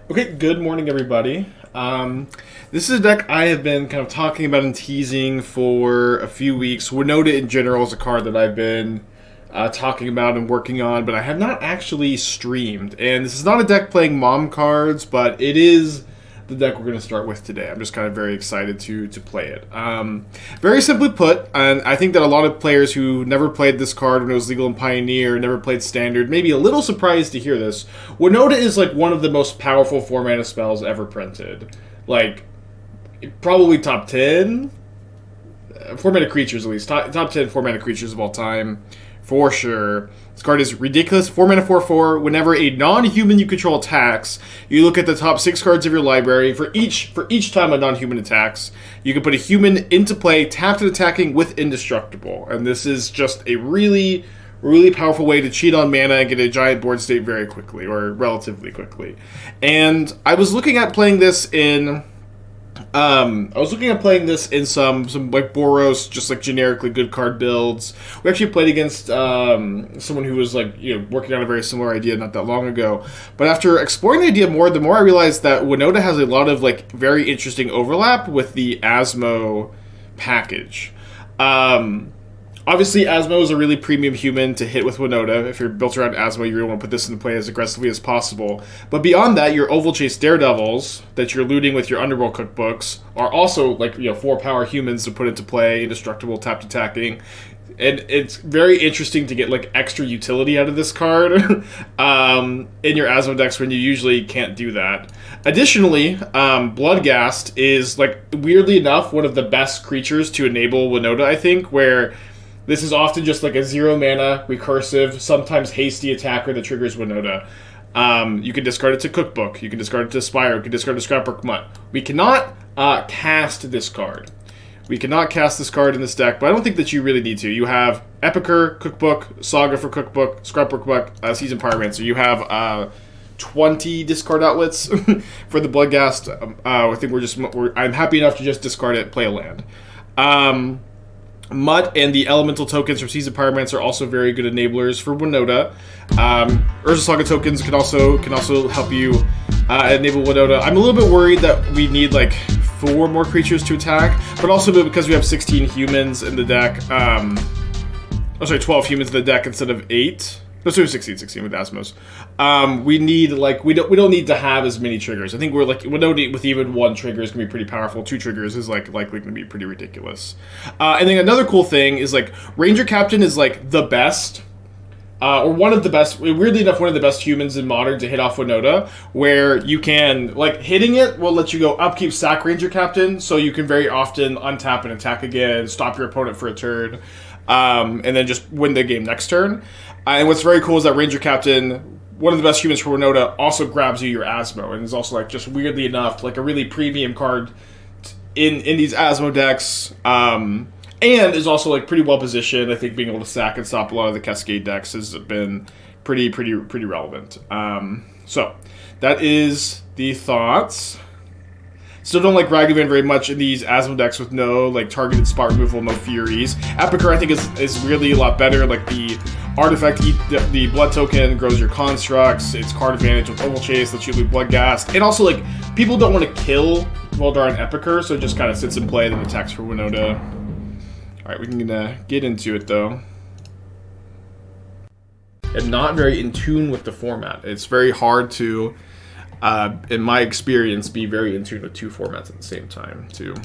Okay, good morning, everybody. This is a deck I have been kind of talking about and teasing for a few weeks. Winota in general is a card that I've been talking about and working on, but I have not actually streamed. And this is not a deck playing mom cards, but it is the deck we're going to start with today. I'm just kind of very excited to play it. Very simply put, and I think that a lot of players who never played this card when it was legal in Pioneer, never played Standard, may be a little surprised to hear this. Winota is like one of the most powerful 4-mana spells ever printed. Like, probably top 10? 4-mana creatures, at least. Top 10 4-mana creatures of all time. For sure. This card is ridiculous. 4-mana 4/4. Whenever a non-human you control attacks, you look at the top 6 cards of your library. For each time a non-human attacks, you can put a human into play, tapped and attacking with Indestructible. And this is just a really, really powerful way to cheat on mana and get a giant board state very quickly, or relatively quickly. And I was looking at playing this in... some like Boros, just like generically good card builds. We actually played against someone who was like working on a very similar idea not that long ago. But after exploring the idea more, the more I realized that Winota has a lot of like very interesting overlap with the Asmo package. Obviously, Asmo is a really premium human to hit with Winota. If you're built around Asmo, you really want to put this into play as aggressively as possible. But beyond that, your Ovalchase Daredevils that you're looting with your Underworld Cookbooks are also like 4-power humans to put into play, indestructible, tapped attacking. And it's very interesting to get like extra utility out of this card in your Asmo decks when you usually can't do that. Additionally, Bloodghast is like weirdly enough one of the best creatures to enable Winota, I think, where this is often just like a 0-mana, recursive, sometimes hasty attacker that triggers Winota. You can discard it to Cookbook, you can discard it to Spire, you can discard it to Scrapwork Mutt. We cannot cast this card. We cannot cast this card in this deck, but I don't think that you really need to. You have Epicure, Cookbook, Saga for Cookbook, Scrapwork Mutt, Seasoned Pyromancer. You have 20 discard outlets for the Bloodghast. I think I'm happy enough to just discard it, play a land. Mutt and the elemental tokens from Seasoned Pyromancer are also very good enablers for Winota. Urza Saga tokens can also help you enable Winota. I'm a little bit worried that we need like 4 more creatures to attack, but also because we have 16 humans in the deck. 12 humans in the deck instead of 8. No, so 16 with Asmos. We need we don't need to have as many triggers. I think we're like Winota with even 1 trigger is gonna be pretty powerful. 2 triggers is like likely gonna be pretty ridiculous. And then another cool thing is like Ranger-Captain is like the best. Or one of the best, weirdly enough, one of the best humans in Modern to hit off Winota, where you can, like, hitting it will let you go upkeep sack Ranger-Captain, so you can very often untap and attack again, stop your opponent for a turn, and then just win the game next turn. And what's very cool is that Ranger-Captain, one of the best humans for Winota, also grabs you your Asmo, and is also, like, just weirdly enough, like, a really premium card in these Asmo decks, and is also like pretty well positioned. I think being able to sack and stop a lot of the Cascade decks has been pretty relevant. So that is the thoughts. Still don't like Ragavan very much in these Asmo decks with no like targeted spot removal, no Furies. Epicure I think is really a lot better. Like the artifact, the blood token grows your constructs. It's card advantage with Ovalchase, lets you loot Bloodghast, and also like people don't want to kill Voldaren Epicure, so it just kind of sits in play and attacks for Winota. Alright, we can get into it, though. I'm not very in tune with the format. It's very hard to, in my experience, be very in tune with 2 formats at the same time, too.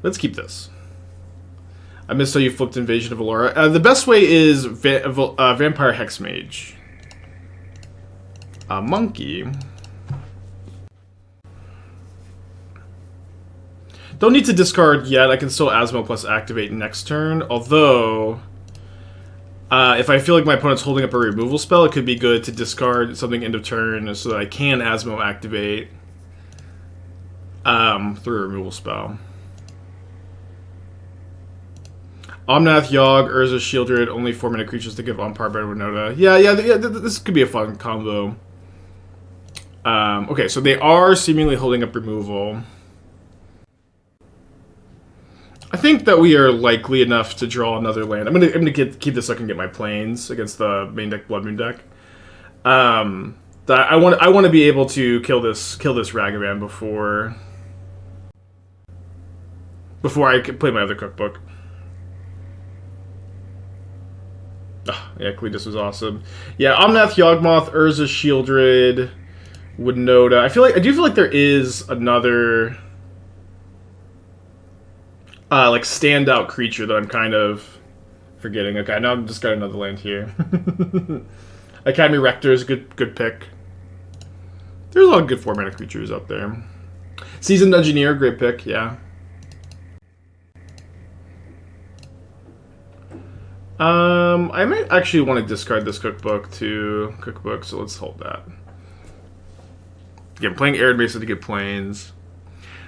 Let's keep this. I missed how you flipped Invasion of Allura. The best way is Vampire Hexmage. Monkey. Don't need to discard yet. I can still Asmo plus activate next turn. Although, if I feel like my opponent's holding up a removal spell, it could be good to discard something end of turn so that I can Asmo activate through a removal spell. Omnath, Yogg, Urza, Shieldred, only 4-mana creatures to give on par better Winota. Yeah, this could be a fun combo. Okay, so they are seemingly holding up removal. I think that we are likely enough to draw another land. I'm gonna keep this so I can get my planes against the main deck Blood Moon deck. I want to be able to kill this Ragavan before I play my other cookbook. Oh, yeah, Cletus was awesome. Yeah, Omnath, Yawgmoth, Urza, Shieldred, Winota. I do feel like there is another like standout creature that I'm kind of forgetting. Okay, now I've just got another land here. Academy Rector is a good pick. There's a lot of good 4-mana creatures out there. Seasoned Engineer, great pick, yeah. I might actually want to discard this cookbook to cookbook, so let's hold that. Again, playing Arid Mesa to get planes.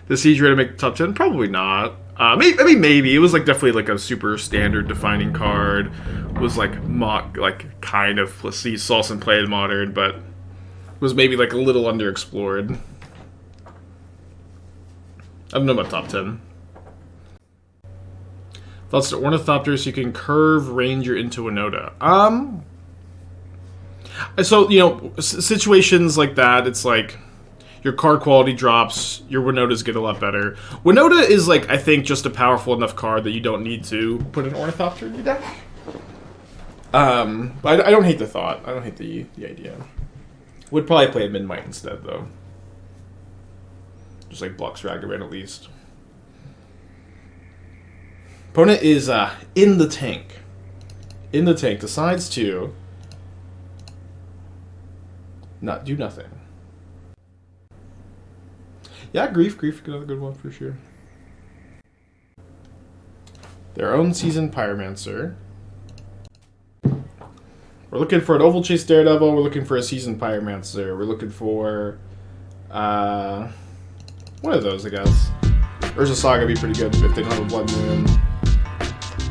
The Siege ready to make the top 10? Probably not. Maybe. It was like definitely like a super standard defining card. It was like kind of, let's see, saw some play in Modern, but was maybe like a little underexplored. I don't know about top 10. Thoughts to Ornithopters, you can curve Ranger into Winota. So, you know, situations like that, it's like your card quality drops, your Winotas get a lot better. Winota is like, I think, just a powerful enough card that you don't need to put an Ornithopter in your deck. But I don't hate the thought. I don't hate the idea. Would probably play a Mid-Might instead, though. Just like blocks Ragavan at least. Opponent is in the tank. In the tank. Decides to not do nothing. Yeah, Grief. Another good one for sure. Their own Seasoned Pyromancer. We're looking for an Ovalchase Daredevil. We're looking for a Seasoned Pyromancer. We're looking for one of those, I guess. Urza Saga would be pretty good if they don't have a Blood Moon.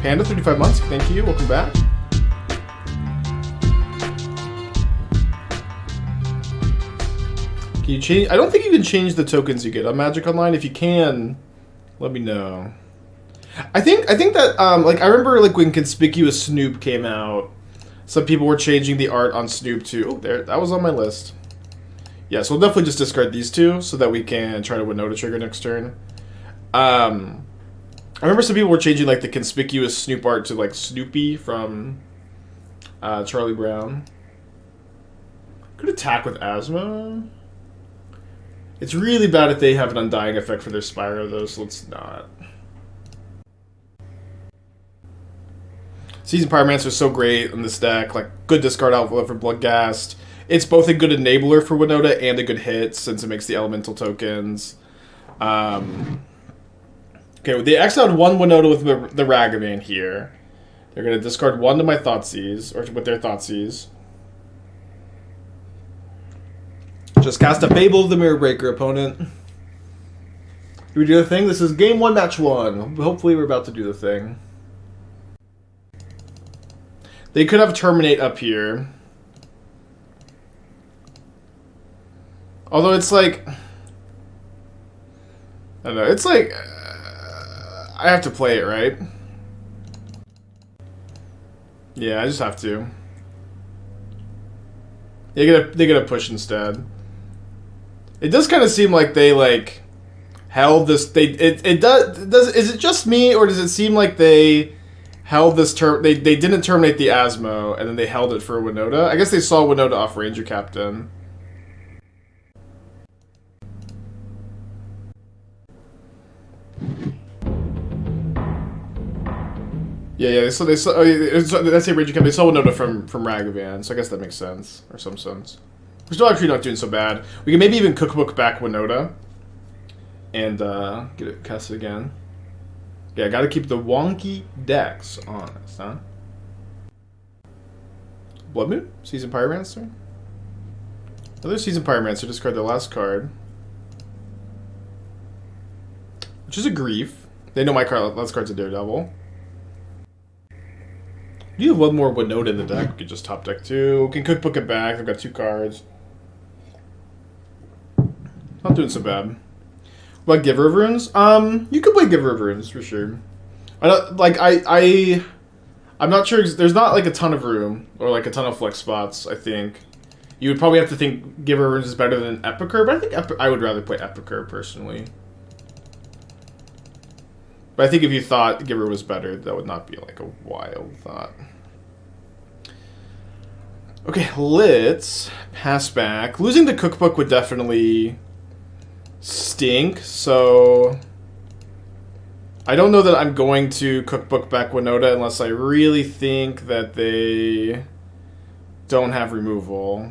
Panda, 35 months. Thank you. Welcome back. Can you change? I don't think you can change the tokens you get on Magic Online. If you can, let me know. I think that like I remember like when Conspicuous Snoop came out, some people were changing the art on Snoop too. Oh, there, that was on my list. Yeah, so we'll definitely just discard these two so that we can try to Winota trigger next turn. I remember some people were changing like the Conspicuous Snoop art to like Snoopy from Charlie Brown. Could attack with Asmo. It's really bad if they have an Undying effect for their Spyro though, so let's not. Seasoned Pyromancer is so great in this deck. Like, good discard outlet for Bloodghast. It's both a good enabler for Winota and a good hit since it makes the elemental tokens. Okay, they exiled one Winota with the Ragavan here. They're going to discard one to my Thoughtseize, or with their Thoughtseize. Just cast a Fable of the Mirror Breaker, opponent. Do we do the thing? This is game 1, match 1. Hopefully we're about to do the thing. They could have Terminate up here. Although it's like... I don't know, it's like... I have to play it, right? Yeah, I just have to. They get a push instead. It does kind of seem like they like held this. It does. Is it just me, or does it seem like they held this term? They didn't terminate the Asmo, and then they held it for Winota. I guess they saw Winota off Ranger-Captain. Yeah. So they saw. Let's say Ranger-Captain. They saw Winota from Ragavan, so I guess that makes sense, or some sense. We're still actually not doing so bad. We can maybe even cookbook back Winota and get it casted again. Yeah, I gotta keep the wonky decks honest, huh? Blood Moon? Seasoned Pyromancer? Another Seasoned Pyromancer, discard the last card. Which is a Grief. They know my card, last card's a Daredevil. You have one more Winota in the deck. We could just top deck two. We can cookbook it back. I've got 2 cards. Not doing so bad. What about Giver of Runes? You could play Giver of Runes for sure. I don't like. I'm not sure. There's not like a ton of room or like a ton of flex spots. I think You would probably have to think Giver Runes is better than Epicure, but I think I would rather play Epicure personally. But I think if you thought Giver was better, that would not be like a wild thought. Okay, let's pass back. Losing the cookbook would definitely stink, so I don't know that I'm going to cookbook back Winota unless I really think that they don't have removal.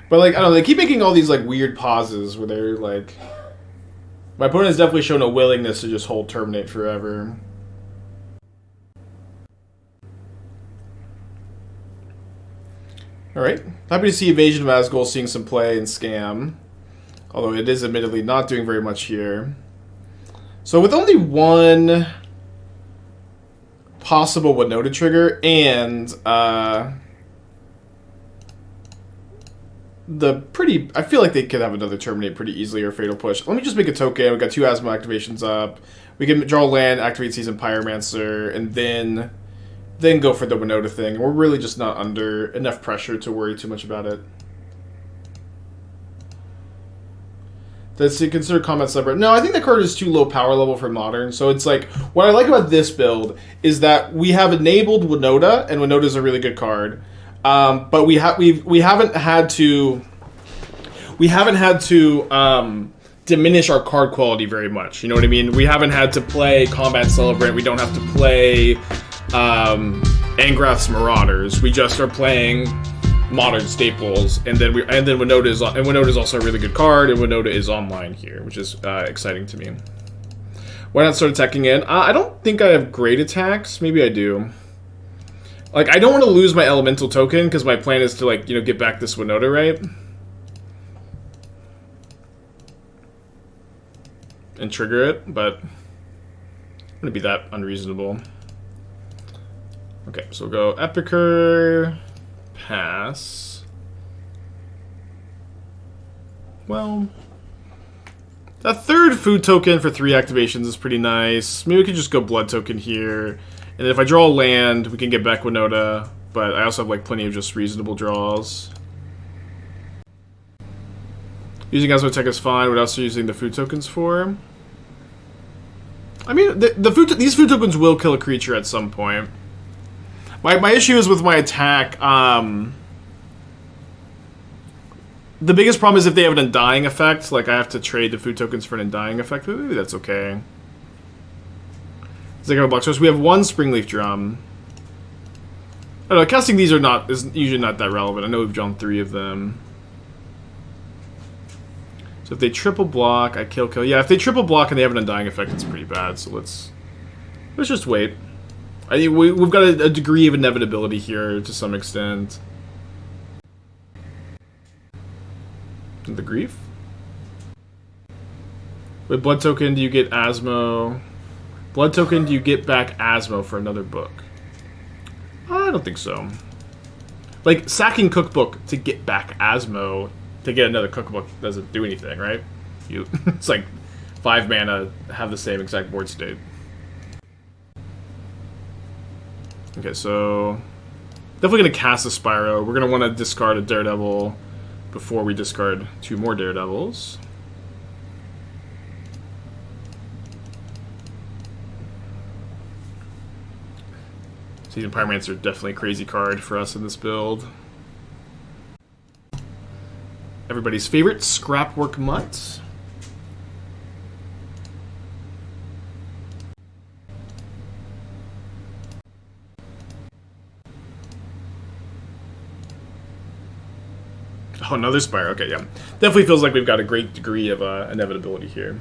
But like, I don't know, they keep making all these like weird pauses where they're like, my opponent has definitely shown a willingness to just hold Terminate forever. Alright, happy to see Evasion of Asgol seeing some play in Scam. Although it is admittedly not doing very much here. So with only one possible Winota trigger and I feel like they could have another Terminate pretty easily or Fatal Push. Let me just make a token. We've got 2 Asmo activations up. We can draw land, activate Seasoned Pyromancer, and then go for the Winota thing. We're really just not under enough pressure to worry too much about it. Does he consider Combat Separate? No, I think the card is too low power level for Modern. So it's like, what I like about this build is that we have enabled Winota, and Winota is a really good card. But we haven't had to diminish our card quality very much. You know what I mean? We haven't had to play Combat Celebrant. We don't have to play Angrath's Marauders. We just are playing modern staples, and then Winota is also a really good card, and Winota is online here, which is exciting to me. Why not start attacking in? I don't think I have great attacks. Maybe I do. Like, I don't want to lose my elemental token because my plan is to, like, you know, get back this Winota, right? And trigger it, but I'm gonna be that unreasonable. Okay, so we'll go Epicure, pass. Well, that third food token for 3 activations is pretty nice. Maybe we could just go blood token here. And then if I draw a land, we can get back Winota, but I also have like plenty of just reasonable draws. Using Asmotech is fine. What else are you using the food tokens for? I mean, these food tokens will kill a creature at some point. My issue is with my attack. The biggest problem is if they have an Undying effect. Like, I have to trade the food tokens for an Undying effect. But maybe that's okay. Block. So we have 1 Springleaf Drum. I don't know, casting these is usually not that relevant. I know we've drawn 3 of them. So if they triple block, I kill. Yeah, if they triple block and they have an Undying effect, it's pretty bad. So let's just wait. I think we've got a degree of inevitability here to some extent. The grief? With blood token, do you get Asmo? Blood token, do you get back Asmo for another book? I don't think so. Like, sacking cookbook to get back Asmo to get another cookbook doesn't do anything, right? It's like 5 mana, have the same exact board state. Okay, so definitely gonna cast a Spyro. We're gonna want to discard a Daredevil before we discard 2 more Daredevils. Seasoned Pyromancer, definitely a crazy card for us in this build. Everybody's favorite, Scrapwork Mutt. Oh, another Spyro. Okay, yeah. Definitely feels like we've got a great degree of inevitability here.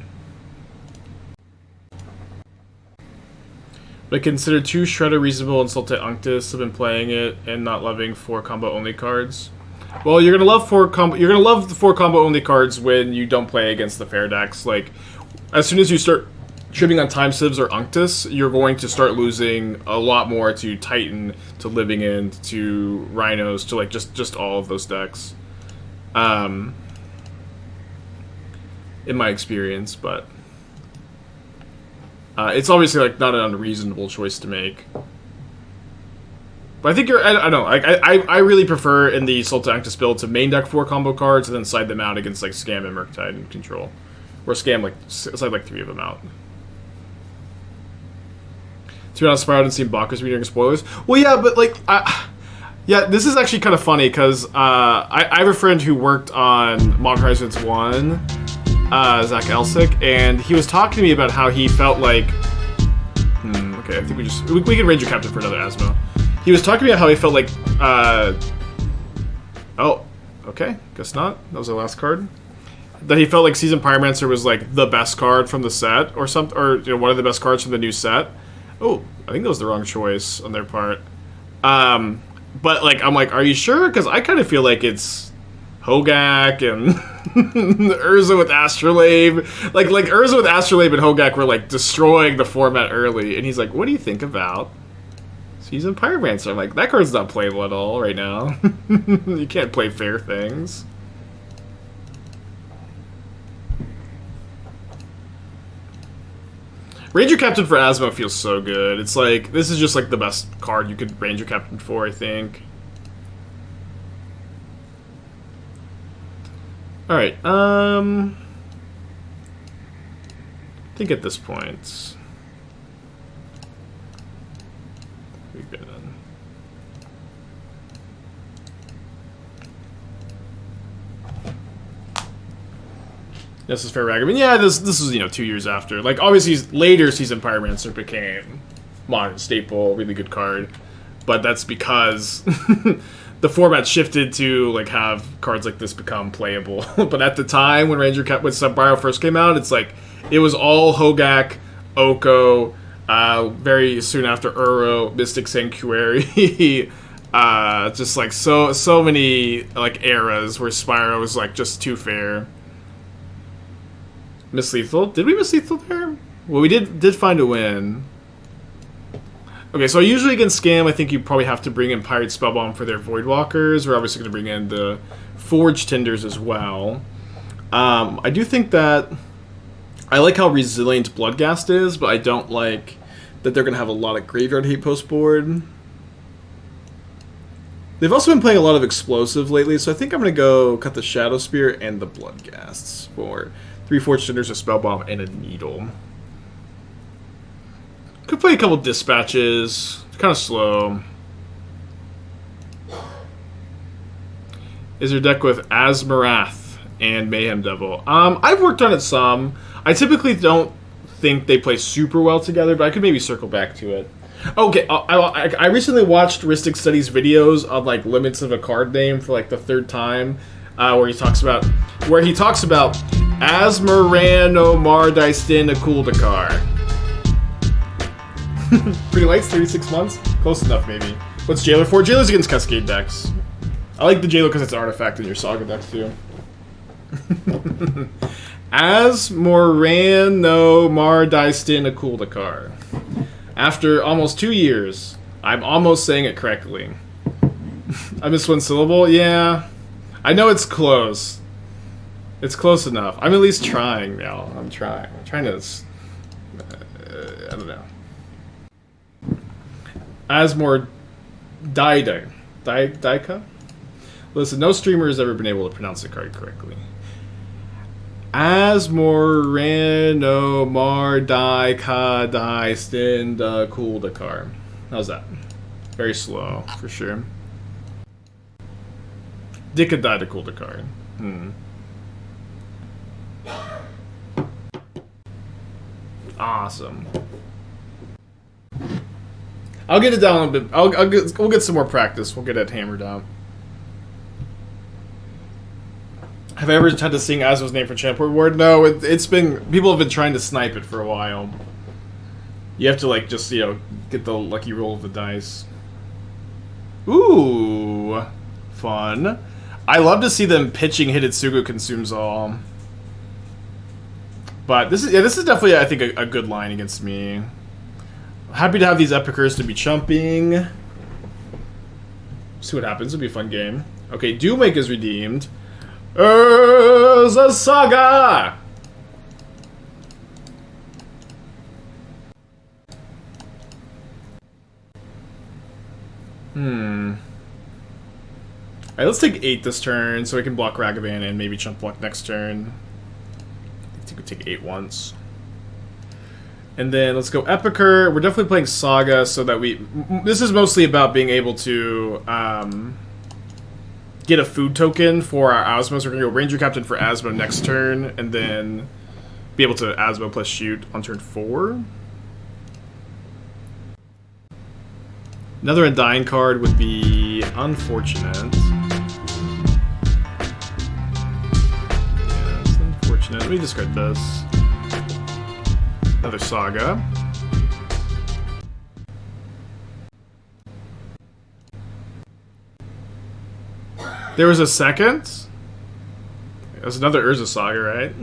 But consider 2 Shredder reasonable and Sultai Unctus. Have been playing it and not loving 4 combo only cards. Well, you're gonna love 4 combo. You're gonna love the 4 combo only cards when you don't play against the fair decks. Like, as soon as you start tripping on Time Sieves or Unctus, you're going to start losing a lot more to Titan, to Living End, to Rhinos, to like just all of those decks. In my experience, but it's obviously like not an unreasonable choice to make. But I think I don't know. I really prefer in the Sultan Actus build to main deck 4 combo cards and then side them out against like Scam and Murktide and Control, or Scam like side like 3 of them out. To be honest, Spiral didn't seem bonkers reading spoilers. Well, yeah, but like, yeah, this is actually kind of funny because I have a friend who worked on Modern Horizons 1, Zach Elsick, and he was talking to me about how he felt like. Okay, I think we can Ranger-Captain for another Asmo. He was talking about how he felt like, oh, okay, guess not. That was the last card. That he felt like Seasoned Pyromancer was like the best card from the set, or something, or you know, one of the best cards from the new set. Oh, I think that was the wrong choice on their part. But like, I'm like, are you sure? Because I kind of feel like it's Hogak and Urza with Astrolabe. Like Urza with Astrolabe and Hogak were like destroying the format early. And he's like, what do you think about Seasoned Pyromancer? I'm like, that card's not playable at all right now. You can't play fair things. Ranger-Captain for Asmo feels so good. It's like, this is just like the best card you could Ranger-Captain for, I think. Alright, I think at this point we're good. This is fair Ragavan. Yeah, this was, you know, 2 years after. Like, obviously, later Seasoned Pyromancer became modern staple, really good card. But that's because the format shifted to, like, have cards like this become playable. But at the time, when when Sub-Bio first came out, it's like, it was all Hogak, Oko, very soon after Uro, Mystic Sanctuary. Just, like, so many, like, eras where Spyro was, like, just too fair. Miss Lethal? Did we miss Lethal there? Well, we did find a win. Okay, so usually against Scam, I think you probably have to bring in Pyrite Spellbomb for their Voidwalkers. We're obviously going to bring in the Forge-Tenders as well. I do think that I like how resilient Bloodghast is, but I don't like that they're going to have a lot of graveyard hate post board. They've also been playing a lot of explosive lately, so I think I'm going to go cut the Shadowspear and the Bloodghasts for 3 Forge-Tenders, a Spellbomb, and a Needle. Could play a couple Dispatches. It's kind of slow. Is your deck with Asmorath and Mayhem Devil? I've worked on it some. I typically don't think they play super well together, but I could maybe circle back to it. Okay, I recently watched Ristic Studies videos on like limits of a card name for like the 3rd time, where he talks about Asmoranomardicadaistinaculdacar. Pretty lights, 36 months? Close enough, maybe. What's Jailer for? Jailer's against Cascade decks. I like the Jailer because it's an artifact in your Saga deck, too. Asmoranomardicadaistinaculdacar. After almost 2 years, I'm almost saying it correctly. I missed one syllable? Yeah. I know it's close. It's close enough. I'm at least trying now. I'm trying. I'm trying to... I don't know. Asmoranomardicadaistinaculdacar? Listen, no streamer has ever been able to pronounce the card correctly. Asmoranomardicadaistinaculdacar. How's that? Very slow, for sure. Decadaistinaculdacar. Awesome. I'll get it down a bit. We'll get some more practice. We'll get it hammered out. Have I ever tried to sing Asmo's name for Champort Ward? No, it's been... People have been trying to snipe it for a while. You have to, like, just, you know, get the lucky roll of the dice. Ooh. Fun. I love to see them pitching Hidetsugu Consumes All. But this is definitely, I think, a good line against me. Happy to have these Epicures to be chumping. See what happens. It'll be a fun game. Okay, Doomwake is redeemed. Urza Saga! Alright, let's take 8 this turn so we can block Ragavan and maybe chunk block next turn. I think we take 8 once. And then let's go Epicure. We're definitely playing Saga so that we... This is mostly about being able to get a food token for our Asmo. So we're going to go Ranger-Captain for Asmo next turn and then be able to Asmo plus shoot on turn 4. Another Undying card would be unfortunate. Yeah, it's unfortunate. Let me discard this. Another Saga. There was a second? It was another Urza Saga, right?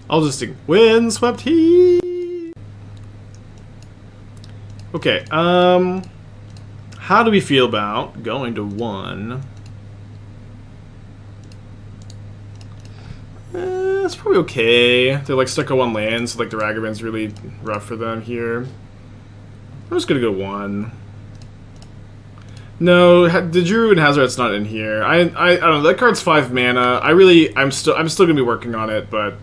I'll just think Windswept Heath. Okay, how do we feel about going to 1? It's probably okay. They're like stuck on 1 land, so like the Ragavan's really rough for them here. I'm just gonna go 1. No, the Druid Hazoret's not in here. I don't know. That card's 5 mana. I'm still gonna be working on it, but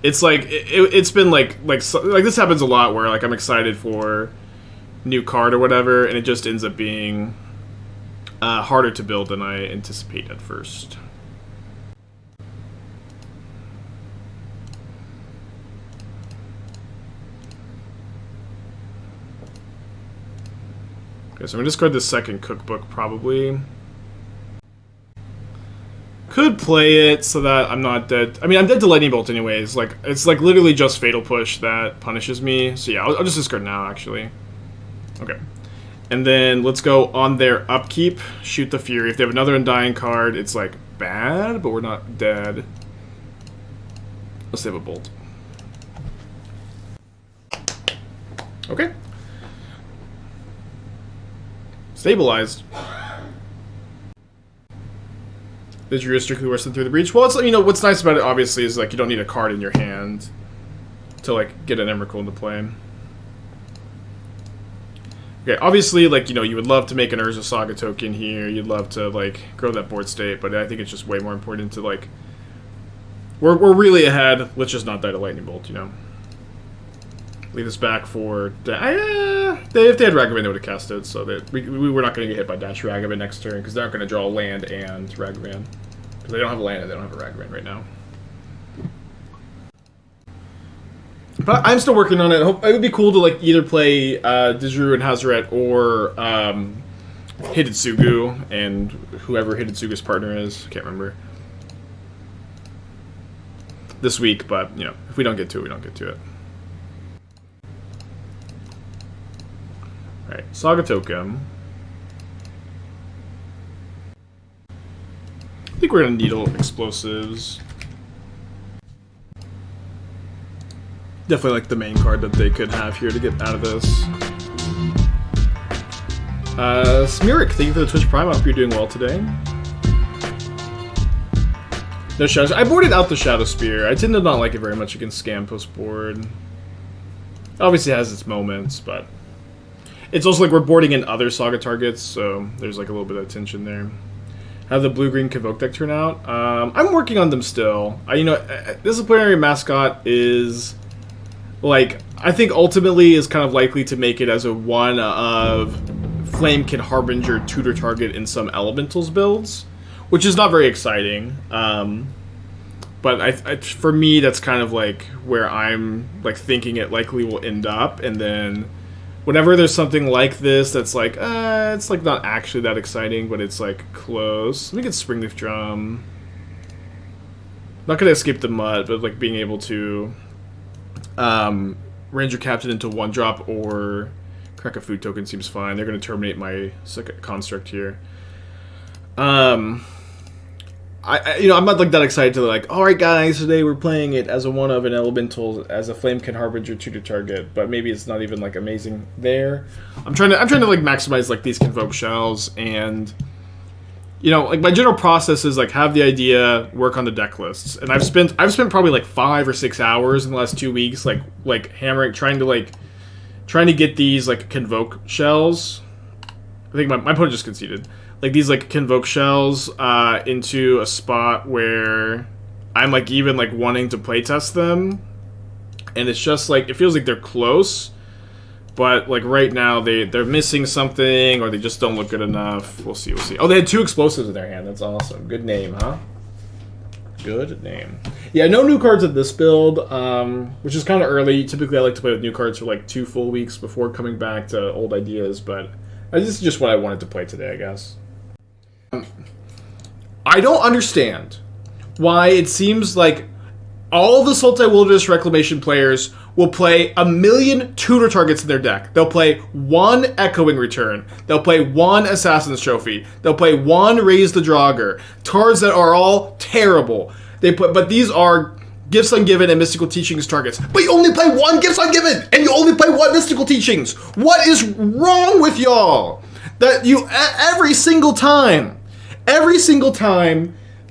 it's like it's been like this happens a lot where like I'm excited for new card or whatever, and it just ends up being harder to build than I anticipate at first. Okay, so I'm gonna discard the second cookbook probably. Could play it so that I'm not dead. I mean, I'm dead to Lightning Bolt anyways. Like it's like literally just Fatal Push that punishes me. So yeah, I'll just discard now actually. Okay. And then let's go on their upkeep, shoot the Fury. If they have another Undying card, it's like bad, but we're not dead. Let's save a Bolt. Okay. Stabilized. The Drew is strictly worse than Through the Breach. Well, it's, you know, what's nice about it, obviously, is like you don't need a card in your hand to like get an Emrakul into play. Okay, obviously, like, you know, you would love to make an Urza Saga token here. You'd love to like grow that board state, but I think it's just way more important to like we're really ahead. Let's just not die to Lightning Bolt, you know. Leave this back for... if they had Ragavan, they would have cast it, so that we were not going to get hit by Dash Ragavan next turn, because they're not going to draw land and Ragavan. Because they don't have a land and they don't have a Ragavan right now. But I'm still working on it. It would be cool to like either play Dizuru and Hazoret or Hidetsugu and whoever Hidetsugu's partner is. I can't remember. This week, but, you know, if we don't get to it, we don't get to it. Alright, Saga token. I think we're gonna needle explosives. Definitely like the main card that they could have here to get out of this. Smirik, thank you for the Twitch Prime. I hope you're doing well today. No Shadows. I boarded out the Shadowspear. I tend to not like it very much against Scam post board. Obviously it has its moments, but it's also like we're boarding in other Saga targets, so there's like a little bit of tension there. How the blue-green Convoke deck turn out? I'm working on them still. You know, Disciplinary Mascot is like, I think ultimately is kind of likely to make it as a one of Flamekin Harbinger tutor target in some Elementals builds, which is not very exciting. But for me, that's kind of like where I'm like thinking it likely will end up, and then whenever there's something like this that's like, it's like not actually that exciting, but it's like close. Let me get Springleaf Drum. Not gonna escape the mud, but like being able to Ranger-Captain into 1-drop or crack a food token seems fine. They're gonna terminate my second construct here. You know, I'm not like that excited to like, all right, guys, today we're playing it as a one of an elemental as a Flamekin Harbinger tutor target, but maybe it's not even like amazing there. I'm trying to like maximize like these Convoke shells, and you know, like my general process is like have the idea, work on the deck lists, and I've spent probably like 5 or 6 hours in the last 2 weeks like hammering, trying to get these like Convoke shells. I think my opponent just conceded. Like these like Convoke Shells into a spot where I'm like even like wanting to playtest them, and it's just like it feels like they're close, but like right now they're missing something or they just don't look good enough. We'll see. We'll see. Oh, they had 2 explosives in their hand. That's awesome. Good name, huh? Good name. Yeah, no new cards at this build, which is kind of early. Typically, I like to play with new cards for like 2 full weeks before coming back to old ideas, but this is just what I wanted to play today, I guess. I don't understand why it seems like all the Sultai Wilderness Reclamation players will play 1,000,000 tutor targets in their deck. They'll play 1 Echoing Return. They'll play 1 Assassin's Trophy. They'll play 1 Raise the Draugr. Cards that are all terrible. But these are Gifts Ungiven and Mystical Teachings targets. But you only play 1 Gifts Ungiven, and you only play 1 Mystical Teachings. What is wrong with y'all? That you every single time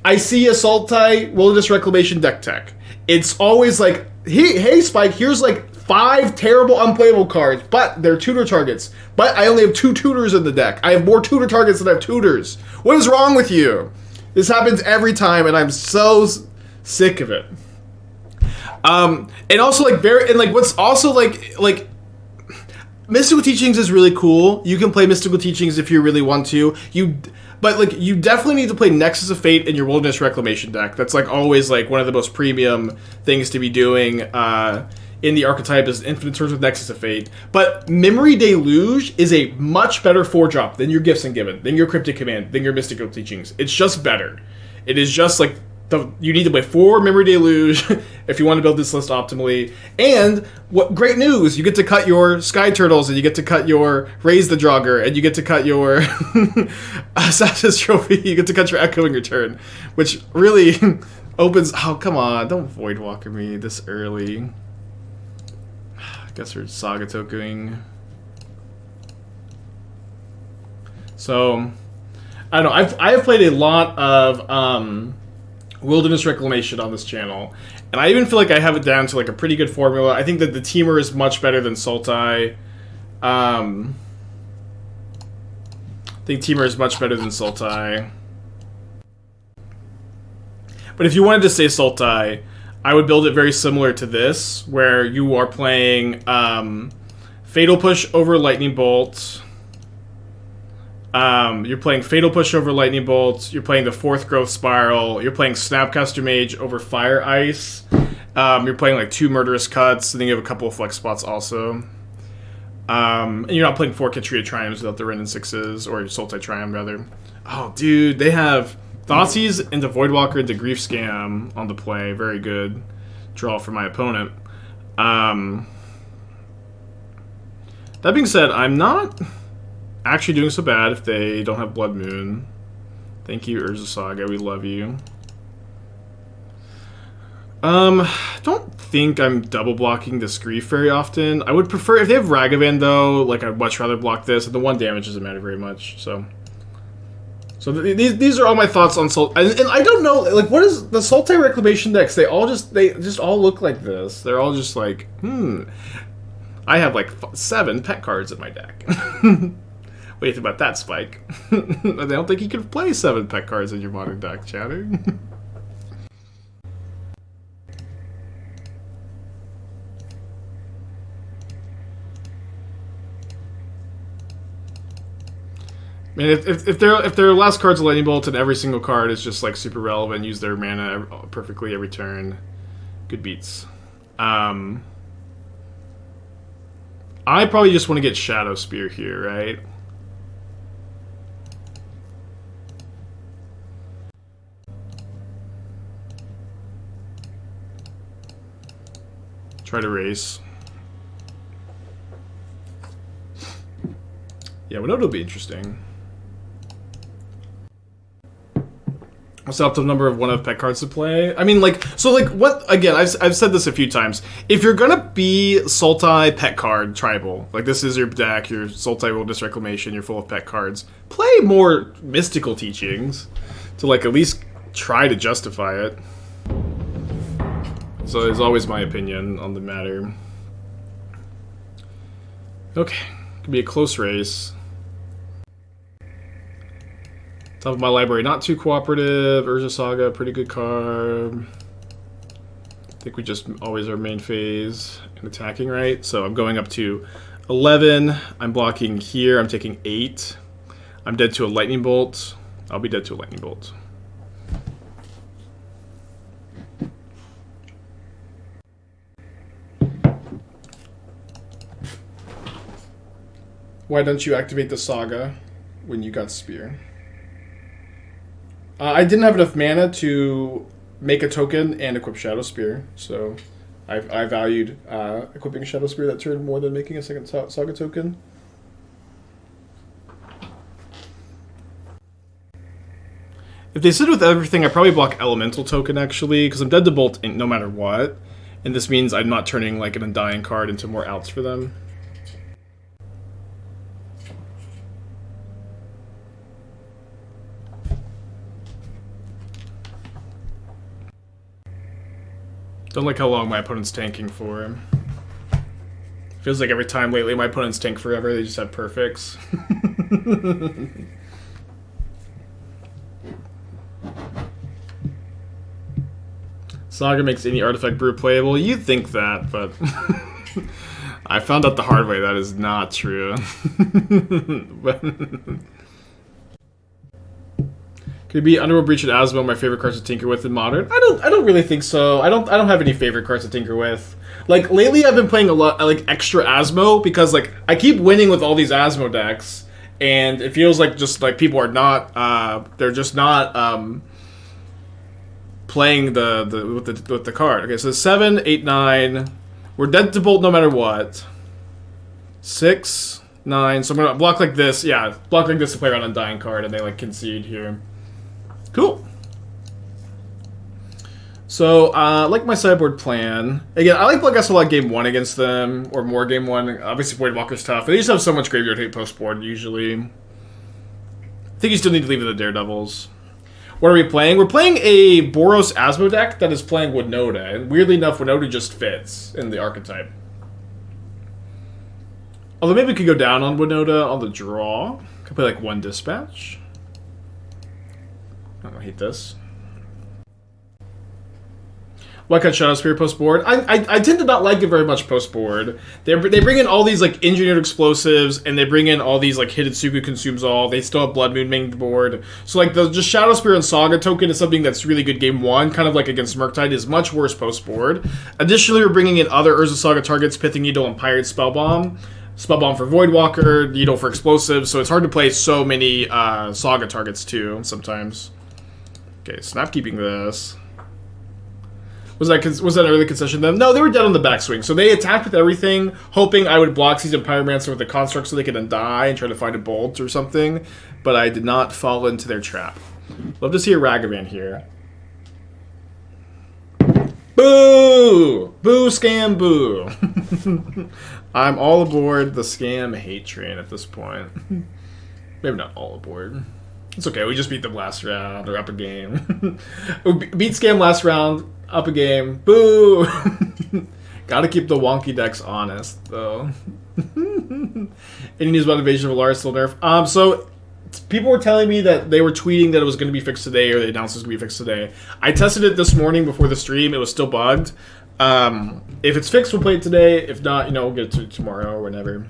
I see a Sultai Wilderness Reclamation deck tech, it's always like, hey Spike, here's like 5 terrible unplayable cards, but they're tutor targets. But I only have 2 tutors in the deck. I have more tutor targets than I have tutors. What is wrong with you? This happens every time, and I'm so sick of it. And also what's also like Mystical Teachings is really cool. You can play Mystical Teachings if you really want to. But you definitely need to play Nexus of Fate in your Wilderness Reclamation deck. That's like always like one of the most premium things to be doing in the archetype is Infinite Swords with Nexus of Fate. But Memory Deluge is a much better 4-drop than your Gifts Ungiven, than your Cryptic Command, than your Mystical Teachings. It's just better. It is just like you need to play 4 Memory Deluge if you want to build this list optimally. And what great news! You get to cut your Sky Turtles, and you get to cut your Raise the Draugr, and you get to cut your Assassin's Trophy. You get to cut your Echoing Return, which really opens. Oh, come on! Don't Voidwalker me this early. I guess we're Saga tokening. So I don't know. I have played a lot of Wilderness Reclamation on this channel, and I even feel like I have it down to like a pretty good formula. I think that the Teamer is much better than Sultai. I think Teamer is much better than Sultai. But if you wanted to say Sultai, I would build it very similar to this, where you are playing Fatal Push over Lightning Bolt. You're playing Fatal Push over Lightning Bolt. You're playing the 4th Growth Spiral. You're playing Snapcaster Mage over Fire Ice. You're playing like 2 Murderous Cuts, and then you have a couple of flex spots also. And you're not playing 4 Katria Triumphs without the Ren and 6s, or Sultai Triumph rather. Oh, dude, they have Thoughtseize into Voidwalker into Grief Scam on the play. Very good draw for my opponent. That being said, I'm not actually doing so bad if they don't have Blood Moon. Thank you, Urza Saga. We love you. Don't think I'm double blocking this Grief very often. I would prefer, if they have Ragavan though, like I'd much rather block this, and the 1 damage doesn't matter very much, so these are all my thoughts on Sultai. And I don't know, like, what is the Sultai Reclamation decks? They just all look like this. They're all just like, I have like 7 pet cards in my deck. What do you think about that, Spike? I don't think you can play 7 pet cards in your modern deck, Chatter. I mean, if their last card's a Lightning Bolt and every single card is just like super relevant, use their mana perfectly every turn, good beats. I probably just want to get Shadowspear here, right? Try to race. Yeah, Winota will be interesting. What's the optimal number of one-of pet cards to play? I mean, like, so, like, what, again, I've said this a few times. If you're gonna be Sultai pet card tribal, like, this is your deck, your Sultai Wilderness Reclamation, you're full of pet cards, play more Mystical Teachings to, like, at least try to justify it. So, it's always my opinion on the matter. Okay, could be a close race. Top of my library, not too cooperative. Urza Saga, pretty good card. I think we just always our main phase and attacking, right? So I'm going up to 11. I'm blocking here. I'm taking 8. I'm dead to a lightning bolt. I'll be dead to a lightning bolt. Why don't you activate the Saga when you got Spear? I didn't have enough mana to make a token and equip Shadowspear, so I valued equipping Shadowspear that turn more than making a second Saga token. If they sit with everything, I probably block Elemental token, actually, because I'm dead to Bolt no matter what, and this means I'm not turning like an Undying card into more outs for them. Don't like how long my opponent's tanking for. Feels like every time lately my opponents tank forever, they just have perfects. Saga makes any artifact brew playable. You'd think that, but I found out the hard way that is not true. Could be Underworld Breach and Asmo my favorite cards to tinker with in Modern? I don't really think so. I don't have any favorite cards to tinker with. Like lately I've been playing a lot like extra Asmo because like I keep winning with all these Asmo decks and it feels like just like people are not they're just not playing with the card. Okay, so 7, 8, 9. We're dead to Bolt no matter what. 6, 9. So I'm gonna block like this. Yeah, block like this to play around Undying card and they like concede here. Cool. So, like my sideboard plan. Again, I like Bloodghast a lot game 1 against them, or more game 1. Obviously, Voidwalker's tough. They just have so much graveyard hate post-board, usually. I think you still need to leave it the Daredevils. What are we playing? We're playing a Boros Asmo deck that is playing Winota, and weirdly enough, Winota just fits in the archetype. Although maybe we could go down on Winota on the draw. Could play like 1 Dispatch. I hate this. Why cut Shadowspear post board? I tend to not like it very much post board. They bring in all these like engineered explosives and they bring in all these like Hidetsugu consumes all. They still have Blood Moon main board. So like the just Shadowspear and Saga token is something that's really good game 1, kind of like against Murktide, is much worse post board. Additionally, we're bringing in other Urza Saga targets, Pithing Needle and Pyrite Spellbomb. Spellbomb for Voidwalker, Needle for explosives. So it's hard to play so many Saga targets too sometimes. Okay, snap keeping this. Was that an early concession then? No, they were dead on the backswing. So they attacked with everything, hoping I would block Seasoned Pyromancer with the construct so they could undie and try to find a bolt or something. But I did not fall into their trap. Love to see a Ragavan here. Boo! Boo, scam, boo. I'm all aboard the scam hate train at this point. Maybe not all aboard. It's okay, we just beat them last round, or up a game. We beat Scam last round, up a game. Boo! Gotta keep the wonky decks honest, though. Any news about Invasion of Alara still nerf? So, people were telling me that they were tweeting that it was going to be fixed today, or they announced it was going to be fixed today. I tested it this morning before the stream, it was still bugged. If it's fixed, we'll play it today. If not, we'll get it to tomorrow or whenever.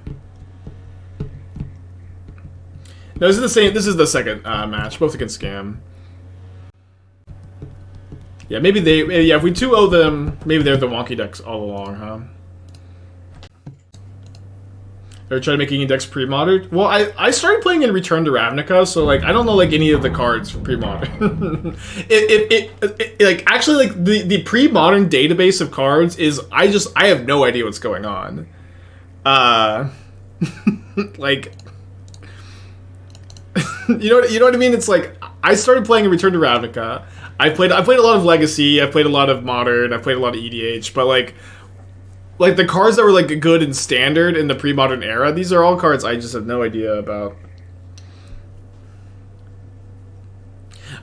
No, this is the same. This is the second match, both against Scam. Yeah, maybe they. Yeah, if we 2-0 them, maybe they're the wonky decks all along, huh? Ever tried making decks pre-modern? Well, I started playing in Return to Ravnica, so like I don't know like any of the cards for pre-modern. Like actually like the pre-modern database of cards is I have no idea what's going on. Like. You know what I mean? It's like I started playing in Return to Ravnica. I played a lot of Legacy. I played a lot of Modern. I played a lot of EDH. But like the cards that were like good and standard in the pre-modern era, these are all cards I just have no idea about.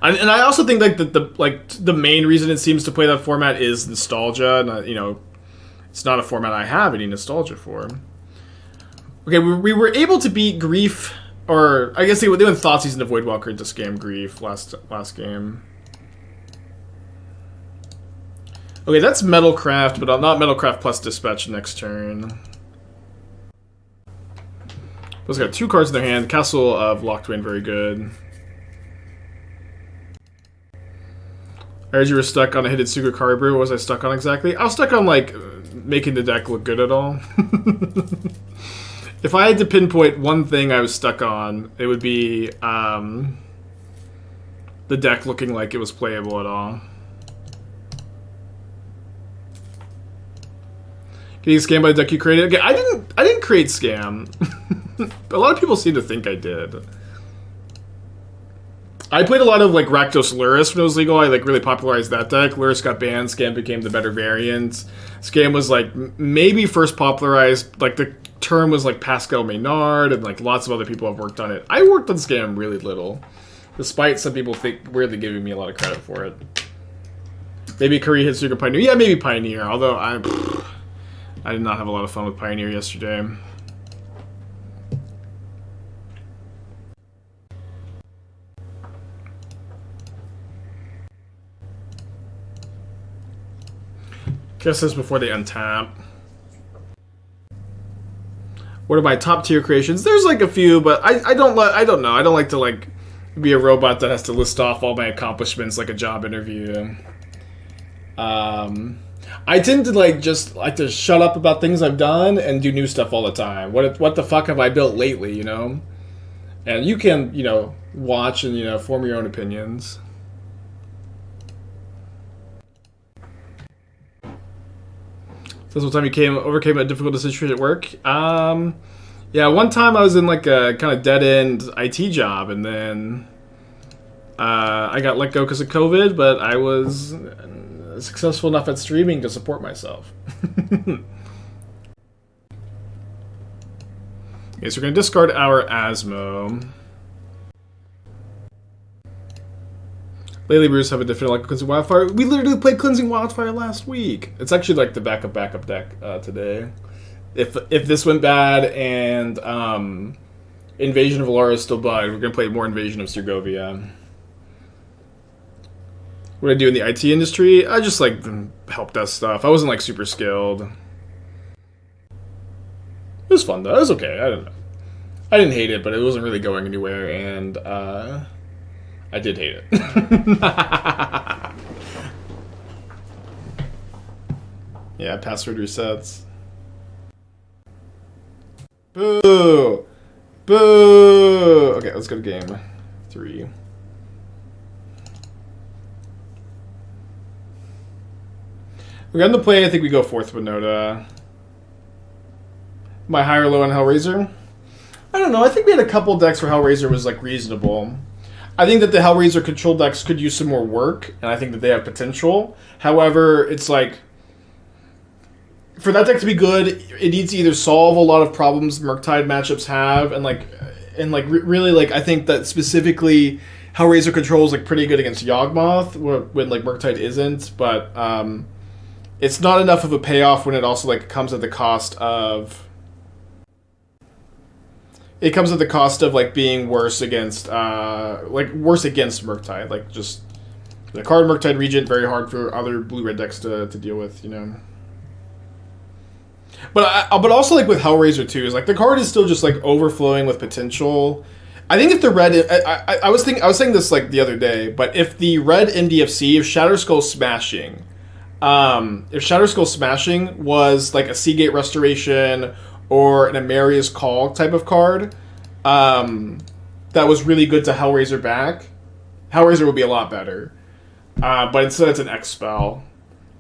And I also think like the main reason it seems to play that format is nostalgia. And it's not a format I have any nostalgia for. Okay, we were able to beat Grief Or I guess they went Thoughtseize into Voidwalker into Scam Grief last game. Okay, that's Metalcraft, but not Metalcraft plus Dispatch next turn. Those got 2 cards in their hand. Castle of Locthwain, very good. I heard you were stuck on a Hidetsugu Karibru. What was I stuck on exactly? I was stuck on, like, making the deck look good at all. If I had to pinpoint one thing I was stuck on, it would be the deck looking like it was playable at all. Getting scammed by the deck you created? Okay, I didn't create Scam. A lot of people seem to think I did. I played a lot of like Rakdos Lurrus when it was legal. I like really popularized that deck. Lurrus got banned. Scam became the better variant. Scam was like maybe first popularized. Like the term was like Pascal Maynard, and like lots of other people have worked on it. I worked on Scam really little, despite some people weirdly giving me a lot of credit for it. Maybe Kari Hitsuga Pioneer. Yeah, maybe Pioneer. Although I did not have a lot of fun with Pioneer yesterday. Guess this before they untap. What are my top tier creations? There's like a few, but I don't know. I don't like to like be a robot that has to list off all my accomplishments like a job interview. I tend to like just like to shut up about things I've done and do new stuff all the time. What the fuck have I built lately, you know? And you can, you know, watch and, you know, form your own opinions. This what time you overcame a difficult situation at work? Yeah, one time I was in like a kind of dead-end IT job, and then I got let go because of COVID, but I was successful enough at streaming to support myself. Okay, so we're going to discard our Asmo. Lately, Bruce have a different like Cleansing Wildfire. We literally played Cleansing Wildfire last week. It's actually like the backup deck today. If this went bad and Invasion of Alara is still bugged, we're gonna play more Invasion of Segovia. What did I do in the IT industry? I just like help desk stuff. I wasn't like super skilled. It was fun though. It was okay. I don't know. I didn't hate it, but it wasn't really going anywhere, and I did hate it. Yeah, password resets. Boo! Boo! Okay, let's go to game 3. We're going to play, I think we go 4th Winota. My high or low on Hellraiser? I don't know, I think we had a couple decks where Hellraiser was like reasonable. I think that the Hellraiser control decks could use some more work, and I think that they have potential. However, it's like, for that deck to be good, it needs to either solve a lot of problems Murktide matchups have, and really like I think that specifically Hellraiser control is like pretty good against Yawgmoth when like Murktide isn't, but it's not enough of a payoff when it also like comes at the cost of. It comes at the cost of like being worse against Murktide. Like just the card Murktide Regent, very hard for other blue-red decks to deal with, you know. But also like with Hellraiser too, is like the card is still just like overflowing with potential. I think if the red, I was saying this like the other day, but if the red MDFC, if Shatterskull Smashing was like a Seagate Restoration or an Amaria's Call type of card, that was really good to Hellraiser back, Hellraiser would be a lot better. But instead it's an X spell.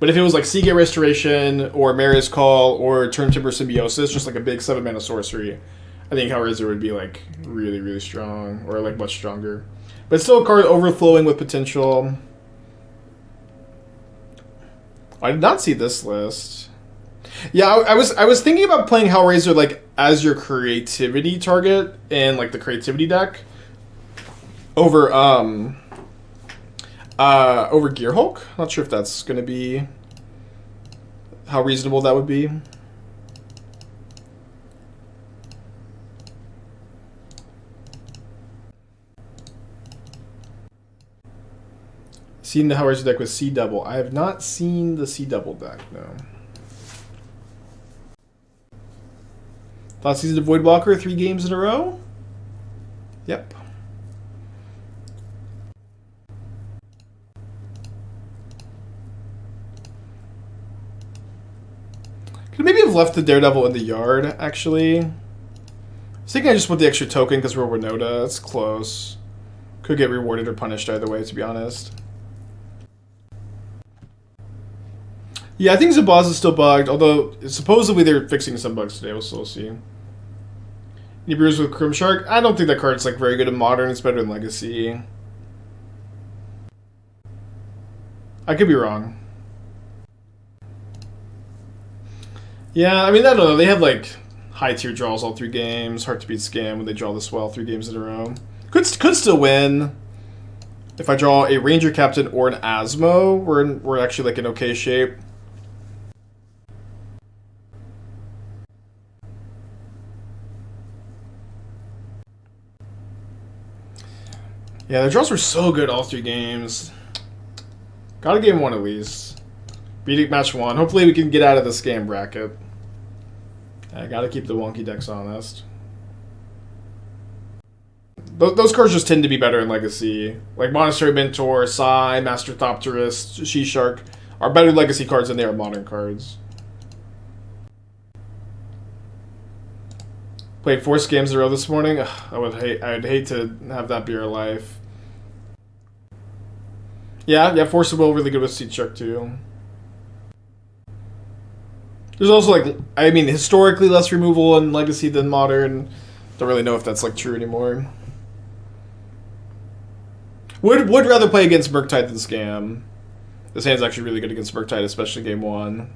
But if it was like Seagate Restoration or Amaria's Call or Turntimber Symbiosis, just like a big 7-mana sorcery, I think Hellraiser would be like really, really strong, or like much stronger. But it's still a card overflowing with potential. I did not see this list. Yeah, I was thinking about playing Hellraiser like as your creativity target in like the creativity deck over Gearhulk. Not sure if that's gonna be how reasonable that would be. Seen the Hellraiser deck with C double. I have not seen the C double deck, no. Thoughtseize the Voidwalker 3 games in a row? Yep. Could maybe have left the Daredevil in the yard, actually. I was thinking I just put the extra token because we're Winota. It's close. Could get rewarded or punished either way, to be honest. Yeah, I think Zabaz is still bugged, although supposedly they're fixing some bugs today. We'll still see. Any brews with Chrome Shark? I don't think that card's like very good in Modern. It's better in Legacy. I could be wrong. Yeah, I mean, I don't know. They have like high tier draws all 3 games. Hard to beat Scam when they draw this well 3 games in a row. Could still win. If I draw a Ranger Captain or an Asmo, we're actually like in okay shape. Yeah, the draws were so good all 3 games. Got a game 1 at least. Beating match 1. Hopefully we can get out of the Scam bracket. I gotta keep the wonky decks honest. Those cards just tend to be better in Legacy. Like Monastery Mentor, Sai, Master Thopterist, She-Shark are better Legacy cards than they are Modern cards. Played 4 Scams in a row this morning. Ugh, I'd hate to have that be our life. Yeah, Force of Will really good with Seed Shark too. There's also like, I mean, historically less removal in Legacy than Modern. Don't really know if that's like true anymore. Would rather play against Murktide than Scam. This hand's actually really good against Murktide, especially game 1.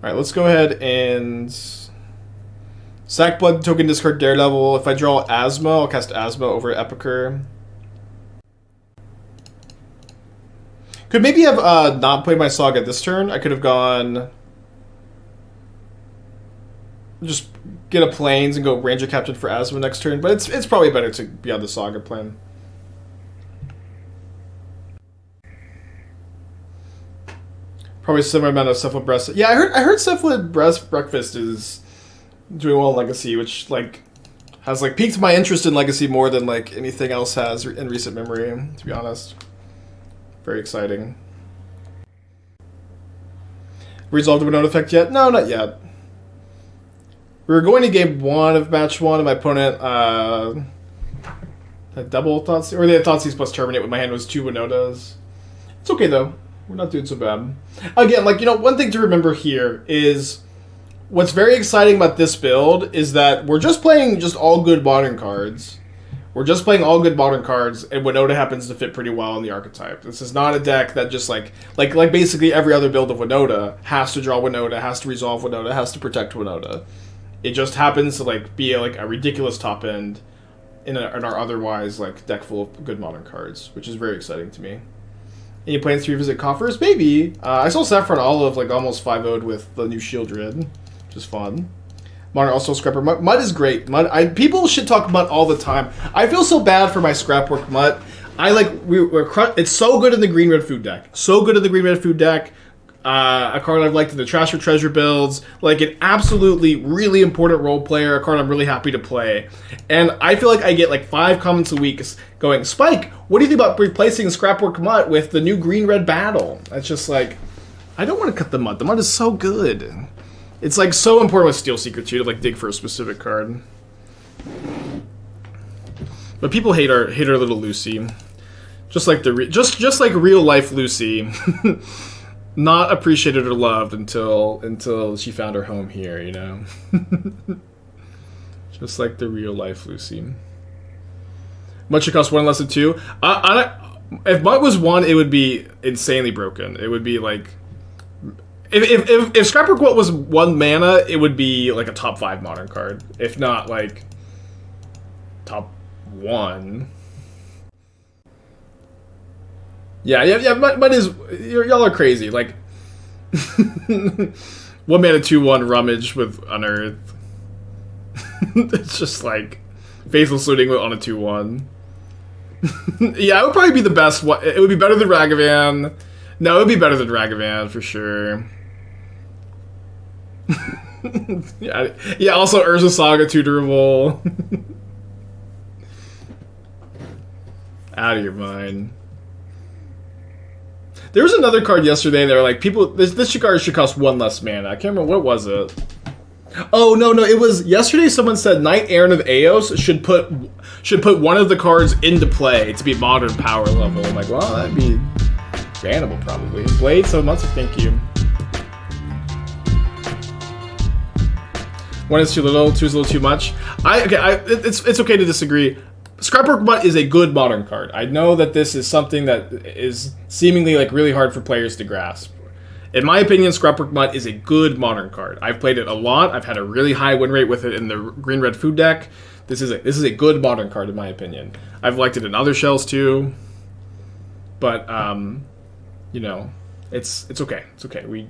Alright, let's go ahead and sack Blood, token discard Daredevil. If I draw Asmo, I'll cast Asmo over Epicure. Could maybe have not played my Saga this turn. I could have gone... just get a Plains and go Ranger-Captain for Asmo next turn, but it's probably better to be on the Saga plan. Probably similar amount of Cephalid Breast. Yeah, I heard Cephalid Breakfast is doing well in Legacy, which like has like piqued my interest in Legacy more than like anything else has in recent memory, to be honest. Very exciting. Resolved the Winota effect yet? No, not yet. We were going to game 1 of match 1, and my opponent had double Thoughtseize, or they had Thoughtseize plus Terminate when my hand was 2 Winotas. It's okay though. We're not doing so bad. Again, like, you know, one thing to remember here is what's very exciting about this build is that we're just playing just all good Modern cards. We're just playing all good Modern cards, and Winota happens to fit pretty well in the archetype. This is not a deck that just like basically every other build of Winota has to draw Winota, has to resolve Winota, has to protect Winota. It just happens to like be a ridiculous top end in our otherwise like deck full of good Modern cards, which is very exciting to me. Any plans to revisit Coffers? Maybe. I saw Saffron Olive like almost 5-0'd with the new Shieldred, which is fun. Modern also Scrapwork Mutt. Mutt is great. Mutt, people should talk Mutt all the time. I feel so bad for my Scrapwork Mutt. It's so good in the green-red food deck. So good in the green-red food deck. A card I've liked in the Trash for Treasure builds. Like an absolutely really important role player. A card I'm really happy to play. And I feel like I get like 5 comments a week going, Spike, what do you think about replacing Scrapwork Mutt with the new green-red battle? It's just like, I don't want to cut the Mutt. The Mutt is so good. It's like so important with Steel Seeker too to like dig for a specific card. But people hate our little Lucy. Just like just like real life Lucy. Not appreciated or loved until she found her home here, you know. Just like the real life Lucy. Much it cost 1 less than 2. If Mutt was 1, it would be insanely broken. It would be like if Scrapwork Mutt was 1 mana, it would be like a top 5 Modern card, if not like top 1. Yeah. Mutt is, y'all are crazy. Like 1 mana 2/1 Rummage with Unearth. It's just like Faithful Looting on a 2/1. Yeah, it would probably be the best one. It would be better than Ragavan. No, it would be better than Ragavan for sure. Yeah, also Urza Saga tutorable. Out of your mind. There was another card yesterday, and they were like, people, this card should cost 1 less mana. I can't remember, what was it? Oh, no, it was, yesterday someone said Knight Errant of Eos should put one of the cards into play to be modern power level. I'm like, well, that'd be bannable probably. Blade, so much, thank you. 1 is too little, 2 is a little too much. It's okay to disagree. Scrapwork Mutt is a good modern card. I know that this is something that is seemingly like really hard for players to grasp. In my opinion, Scrapwork Mutt is a good modern card. I've played it a lot. I've had a really high win rate with it in the green-red food deck. This is a good modern card in my opinion. I've liked it in other shells too. But you know, it's okay. It's okay. We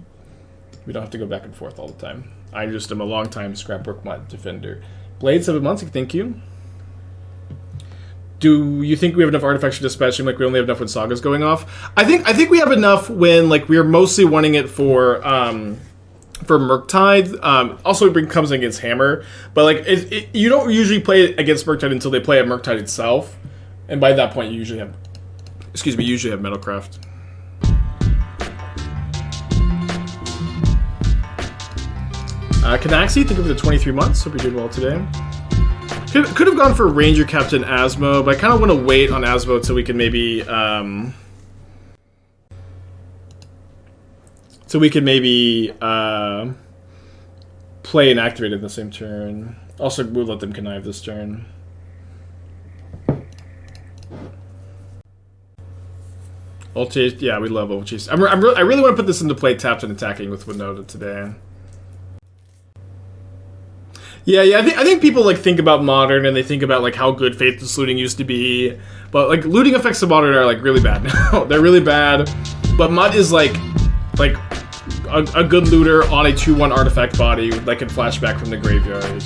don't have to go back and forth all the time. I just am a long-time Scrapwork Mutt defender. Blade 7 months, thank you. Do you think we have enough artifacts for dispatching? Like we only have enough when Saga's going off? I think we have enough when like we're mostly wanting it for Murktide. Also, it comes against Hammer, but like you don't usually play it against Murktide until they play a Murktide itself, and by that point you usually have, Metalcraft. Canaxi, thank you for the 23 months. Hope you're doing well today. Could have gone for Ranger-Captain Asmo, but I kind of want to wait on Asmo until we can maybe play and activate it in the same turn. Also, we'll let them connive this turn. Ovalchase, yeah, we love Ovalchase. I really want to put this into play tapped and attacking with Winota today. Yeah, I think people like think about modern and they think about like how good faithless looting used to be, but like looting effects of modern are like really bad now. They're really bad, but Mutt is like a good looter on a 2/1 artifact body that can flashback from the graveyard. It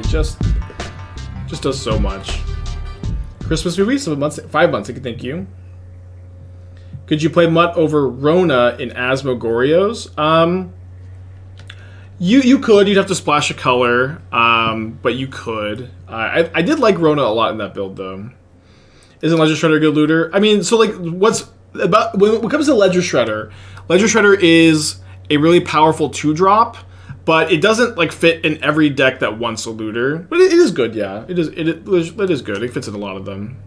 just does so much. Christmas movie, so 5 months. Thank you. Could you play Mutt over Rona in Asmogorios? You could. You'd have to splash a color, but you could. I did like Rona a lot in that build, though. Isn't Ledger Shredder a good looter? I mean, so like, when it comes to Ledger Shredder is a really powerful 2-drop, but it doesn't like fit in every deck that wants a looter. But it is good, yeah. It is good. It fits in a lot of them.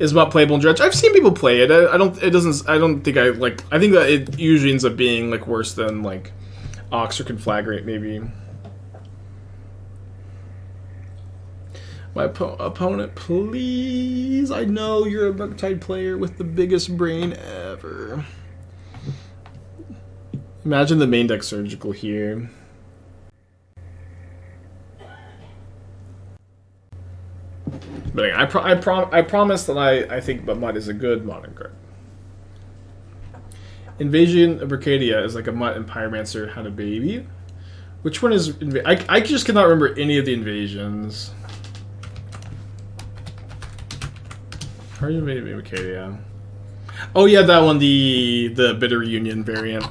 Is Mutt playable in Dredge? I've seen people play it. I think that it usually ends up being like worse than like Ox or Conflagrate, maybe. My opponent, please. I know you're a Murktide player with the biggest brain ever. Imagine the main deck Surgical here. But anyway, I promise that I think Mutt is a good modern card. Invasion of Arcadia is like a Mutt and Pyromancer had a baby. Which one is... I just cannot remember any of the invasions. How are you invading Arcadia? Oh yeah, that one, the Bitter Reunion variant.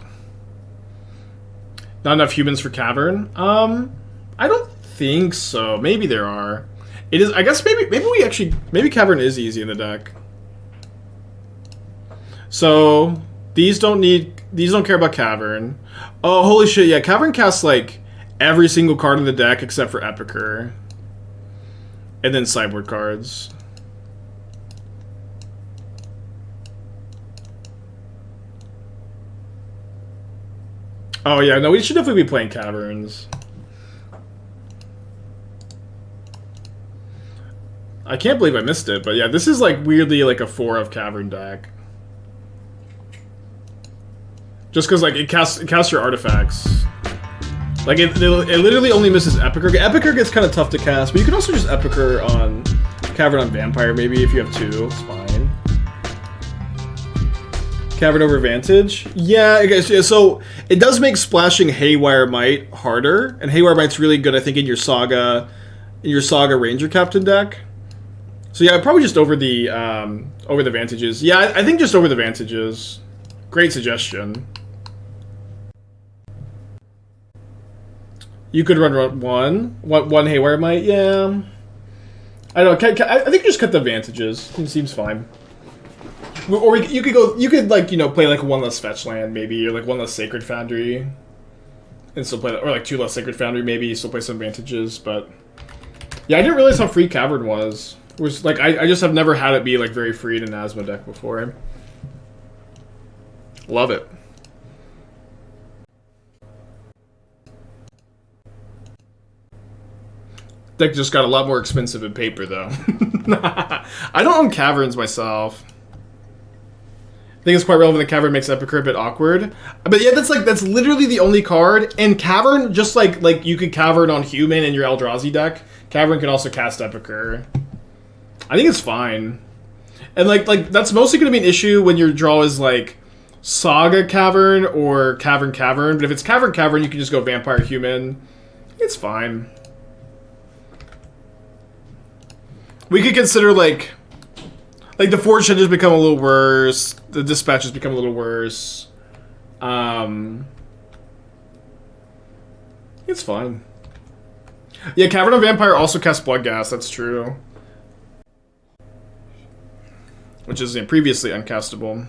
Not enough humans for Cavern? I don't think so. Maybe there are. It is... I guess maybe Cavern is easy in the deck. So... These don't care about Cavern. Oh, holy shit, yeah, Cavern casts, like, every single card in the deck except for Epicure. And then sideboard cards. Oh, yeah, no, we should definitely be playing Caverns. I can't believe I missed it, but yeah, this is, like, weirdly, like, a 4 of Cavern deck. Just because, like, it casts your artifacts. Like, it literally only misses Epicure. Epicure gets kind of tough to cast, but you can also just Epicure on Cavern on Vampire, maybe, if you have 2. It's fine. Cavern over Vantage? Yeah, I guess, yeah, so it does make splashing Haywire Mite harder, and Haywire Mite's really good, I think, in your Saga Ranger-Captain deck. So yeah, probably just over the Vantages. Yeah, I think just over the Vantages. Great suggestion. You could run one Haywire Mite. Yeah, I don't know. I think just cut the Vantages. It seems fine. Or you could go. You could like play like one less fetch land maybe, or like one less Sacred Foundry, and still play that, or like two less Sacred Foundry maybe. Still play some Vantages, but yeah, I didn't realize how free Cavern was. Which like I just have never had it be like very free in an Asmo deck before. Love it. Deck just got a lot more expensive in paper though. I don't own Caverns myself. I think it's quite relevant that Cavern makes Epicure a bit awkward. But yeah, that's literally the only card. And Cavern, just like you could Cavern on Human in your Eldrazi deck, Cavern can also cast Epicure. I think it's fine. And like that's mostly going to be an issue when your draw is like Saga Cavern or Cavern. But if it's Cavern, you can just go Vampire Human. It's fine. We could consider like the Forge-Tenders become a little worse. The Dispatches become a little worse. It's fine. Yeah, Cavern of Vampire also casts Bloodghast. That's true. Which is previously uncastable.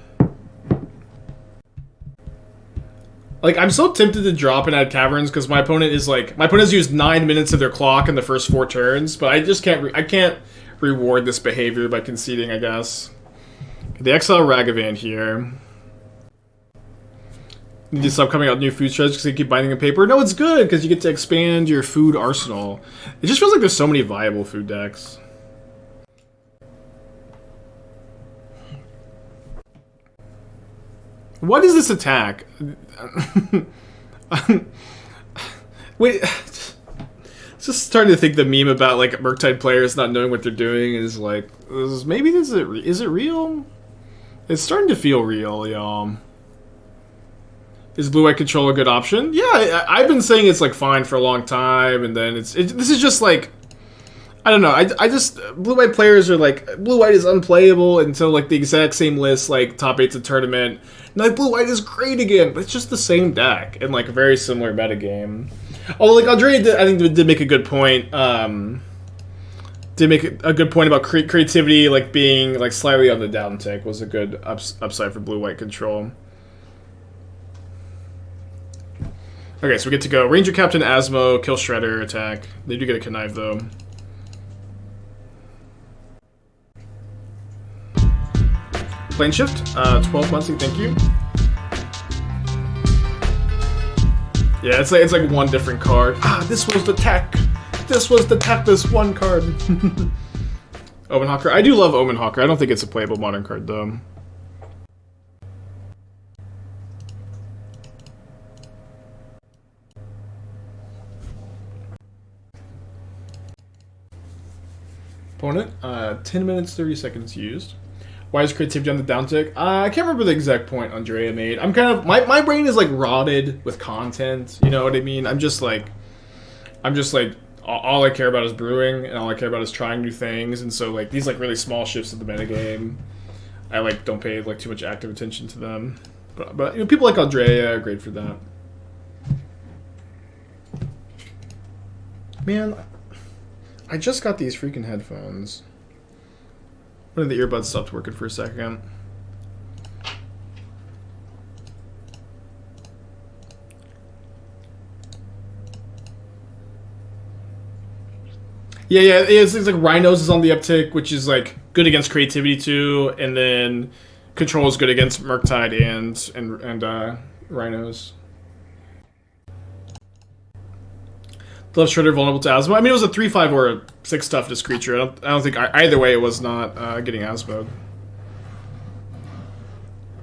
Like, I'm so tempted to drop and add Caverns because my opponent has used 9 minutes of their clock in the first 4 turns, but I just can't. I can't reward this behavior by conceding, I guess. The exile Ragavan here. You need to stop coming out with new food strategies because they keep binding in paper. No, it's good because you get to expand your food arsenal. It just feels like there's so many viable food decks. What is this attack? Wait, just starting to think the meme about like Murktide players not knowing what they're doing is like, is it real? It's starting to feel real, y'all. Is blue-white control a good option? Yeah, I've been saying it's like fine for a long time, and then this is just like, I don't know. I just blue-white players are like, blue-white is unplayable until like the exact same list, like top 8's a tournament. And like blue-white is great again, but it's just the same deck in like a very similar metagame. Although like Andrea did make a good point. Did make a good point about creativity, like being like slightly on the downtick was a good upside for blue-white control. Okay, so we get to go Ranger-Captain Asmo, kill Shredder, attack. They do get a connive though. Plane shift, 12 months, thank you. Yeah, it's like one different card. Ah, this was the tech. This was the tech, this one card. Omenhawker. I do love Omenhawker. I don't think it's a playable modern card, though. Opponent, 10 minutes, 30 seconds used. Why is creativity on the downtick? I can't remember the exact point Andrea made. I'm kind of, my brain is like rotted with content, you know what I mean? I'm just like, all I care about is brewing, and all I care about is trying new things, and so like these like really small shifts in the metagame, I like don't pay like too much active attention to them. But you know, people like Andrea are great for that. Man, I just got these freaking headphones. One of the earbuds stopped working for a second. Yeah, it's like Rhinos is on the uptick, which is like good against creativity too, and then Control is good against Murktide and Rhinos. Left Shredder vulnerable to Asmo. I mean, it was a 3/5 or a 6 toughness creature. I don't think either way it was not getting Asmoed.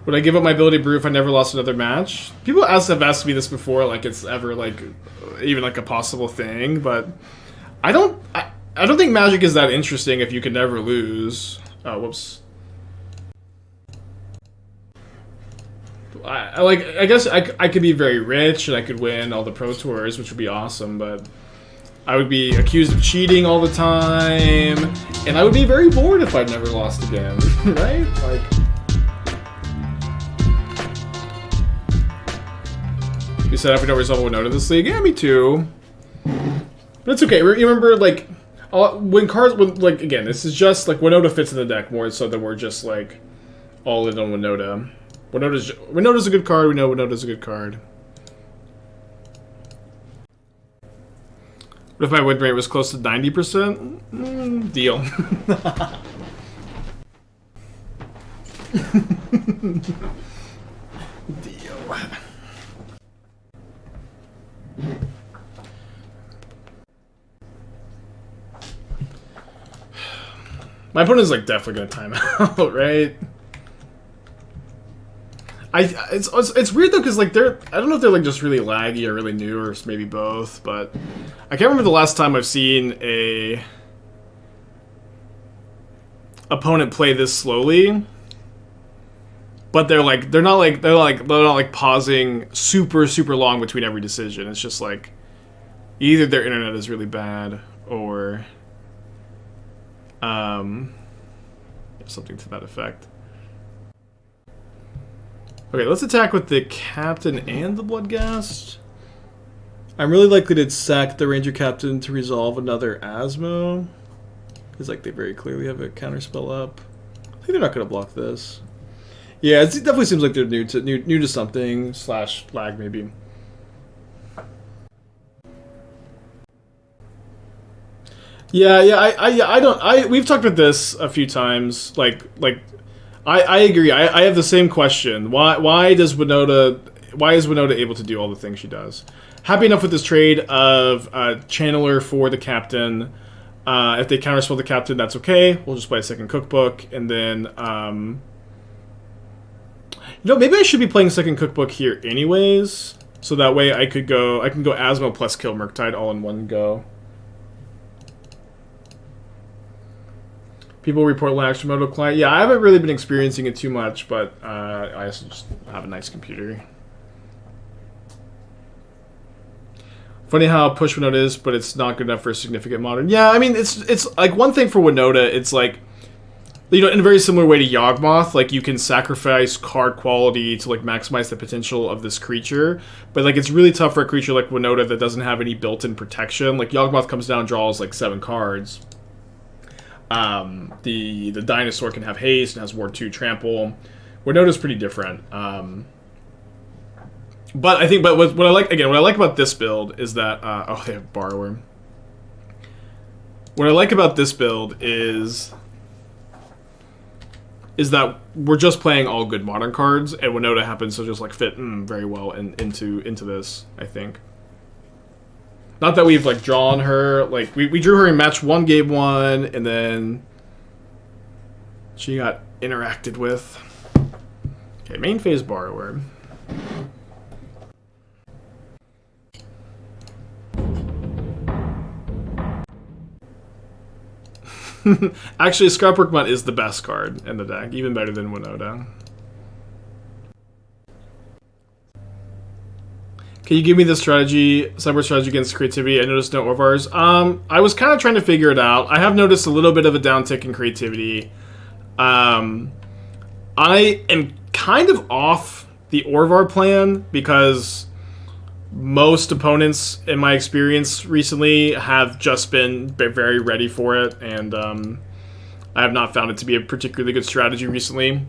Would I give up my ability to brew if I never lost another match? People have asked me this before, like it's ever like even like a possible thing, but I don't think Magic is that interesting if you can never lose. Oh, whoops. I guess I could be very rich and I could win all the Pro Tours, which would be awesome, but I would be accused of cheating all the time, and I would be very bored if I'd never lost again, right? Like, you said if we don't resolve Winota this league, yeah, me too. But it's okay. You remember, like, when cards, like, again, this is just like Winota fits in the deck more so than we're just like all in on Winota. Winota's a good card. We know Winota's a good card. What if my win rate was close to 90%? Deal. Deal. My opponent's like definitely gonna time out, right? It's weird though, because like I don't know if they're like just really laggy or really new or maybe both, but I can't remember the last time I've seen a opponent play this slowly. But they're not pausing super long between every decision. It's just like either their internet is really bad or something to that effect. Okay, let's attack with the Captain and the Bloodghast. I'm really likely to sack the Ranger-Captain to resolve another Asmo. Because like they very clearly have a counterspell up. I think they're not going to block this. Yeah, it definitely seems like they're new to something / lag maybe. Yeah, we've talked about this a few times. I agree. I have the same question. Why is Winota able to do all the things she does? Happy enough with this trade of Channeler for the Captain. If they counterspell the Captain, that's okay. We'll just play a second Cookbook, and then maybe I should be playing second Cookbook here anyways, so that way I can go Asmo plus kill Murktide all in one go. People report lags from Moto Client. Yeah, I haven't really been experiencing it too much, but I also just have a nice computer. Funny how push Winota is, but it's not good enough for a significant modern. Yeah, I mean, it's like one thing for Winota, it's like, in a very similar way to Yawgmoth, like you can sacrifice card quality to like maximize the potential of this creature, but like it's really tough for a creature like Winota that doesn't have any built-in protection. Like Yawgmoth comes down, draws like 7 cards. The dinosaur can have haste and has Ward 2 trample. Winota's pretty different. But I think, what I like about this build is that they have Borrower. What I like about this build is that we're just playing all good modern cards, and Winota happens to just like fit very well into this, I think. Not that we've like drawn her, like we drew her in match 1, game 1, and then she got interacted with. Okay, main phase Borrower. Actually, Scrapwork Mutt is the best card in the deck, even better than Winota. Can you give me the sideboard strategy against creativity? I noticed no Orvars. I was kind of trying to figure it out. I have noticed a little bit of a downtick in creativity. I am kind of off the Orvar plan because most opponents, in my experience recently, have just been very ready for it, and I have not found it to be a particularly good strategy recently.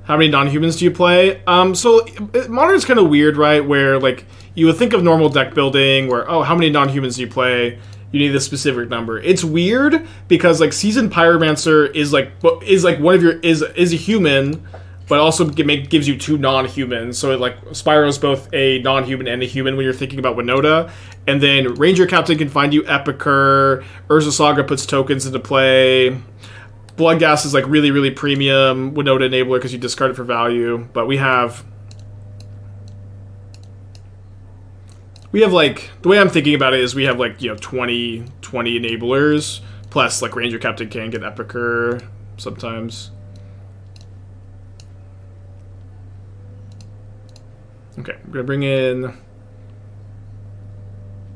How many non-humans do you play? So Modern's kind of weird, right? Where like you would think of normal deck building, where how many non-humans do you play? You need a specific number. It's weird because like Seasoned Pyromancer is one of your is a human, but also gives you 2 non-humans. So it like spirals both a non-human and a human when you're thinking about Winota. And then Ranger-Captain can find you Epicure. Urza Saga puts tokens into play. Bloodghast is like really premium Winota enabler because you discard it for value. But we have like, the way I'm thinking about it is we have like 20 enablers plus like Ranger-Captain can get Epicure sometimes. Okay, I'm gonna bring in.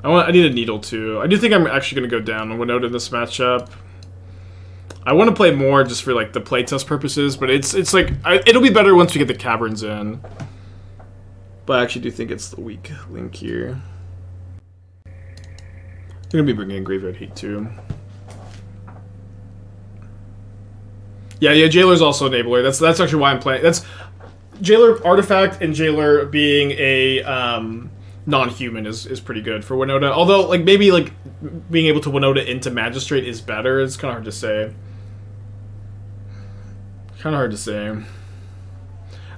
I need a Needle too. I do think I'm actually gonna go down on Winota in this matchup. I want to play more just for like the playtest purposes, but it's like it'll be better once we get the caverns in. But I actually do think it's the weak link here. I'm gonna be bringing in Graveyard Heat too. Yeah, Jailer's also Enabler. That's actually why I'm playing. That's Jailer Artifact and Jailer being a non-human is pretty good for Winota. Although like maybe like being able to Winota into Magistrate is better. It's kind of hard to say. Kind of hard to say.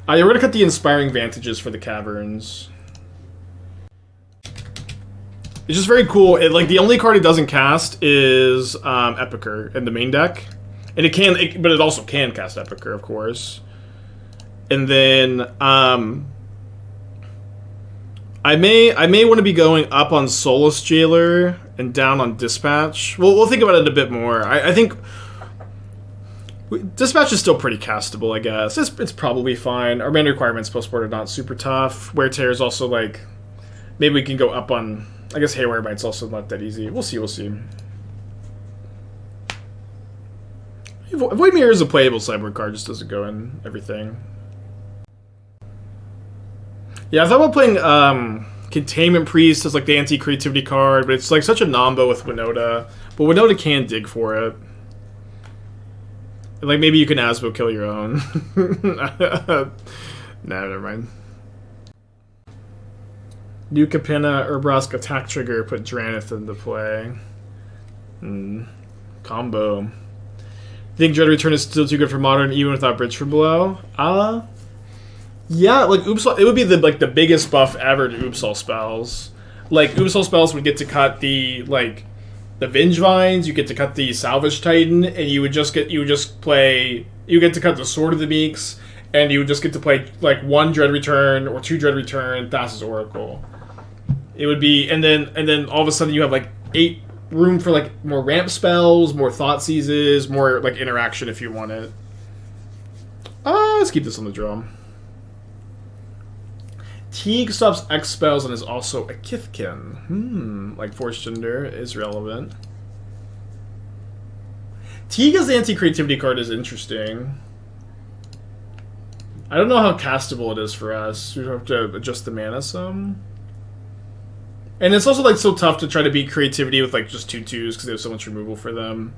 Yeah, we're gonna cut the Inspiring Vantages for the Caverns. It's just very cool. Like the only card it doesn't cast is Epicure in the main deck, and but it also can cast Epicure, of course. And then I may want to be going up on Soulless Jailer and down on Dispatch. We'll think about it a bit more. I think Dispatch is still pretty castable, I guess. It's probably fine. Our mana requirements post-board are not super tough. Wear Tear is also like... Maybe we can go up on... I guess Haywire Mite's also not that easy. We'll see. Void Mirror is a playable sideboard card, just doesn't go in everything. Yeah, I thought about playing Containment Priest as like the anti-creativity card, but it's like such a nombo with Winota. But Winota can dig for it. Like, maybe you can Asmo kill your own. Nah, never mind. New Capenna, Urbrask attack trigger, put Dranith into play. Combo. You think Dread Return is still too good for Modern, even without Bridge from Below? Yeah, like, it would be the biggest buff ever to Oopsal spells. Like, Oopsal spells would get to cut the Vengevines, you get to cut the Salvage Titan, and you get to cut the Sword of the Meeks, and you would just get to play like 1 Dread Return or 2 Dread Return, Thassa's Oracle. It would be, and then all of a sudden you have like 8 room for like more ramp spells, more Thought Seizes, more like interaction if you want it. Let's keep this on the draw. Teague stops X spells and is also a Kithkin. Like Forge-Tender is relevant. Teague as the anti-creativity card is interesting. I don't know how castable it is for us. We have to adjust the mana some. And it's also like so tough to try to beat creativity with like just 2/2s because they have so much removal for them.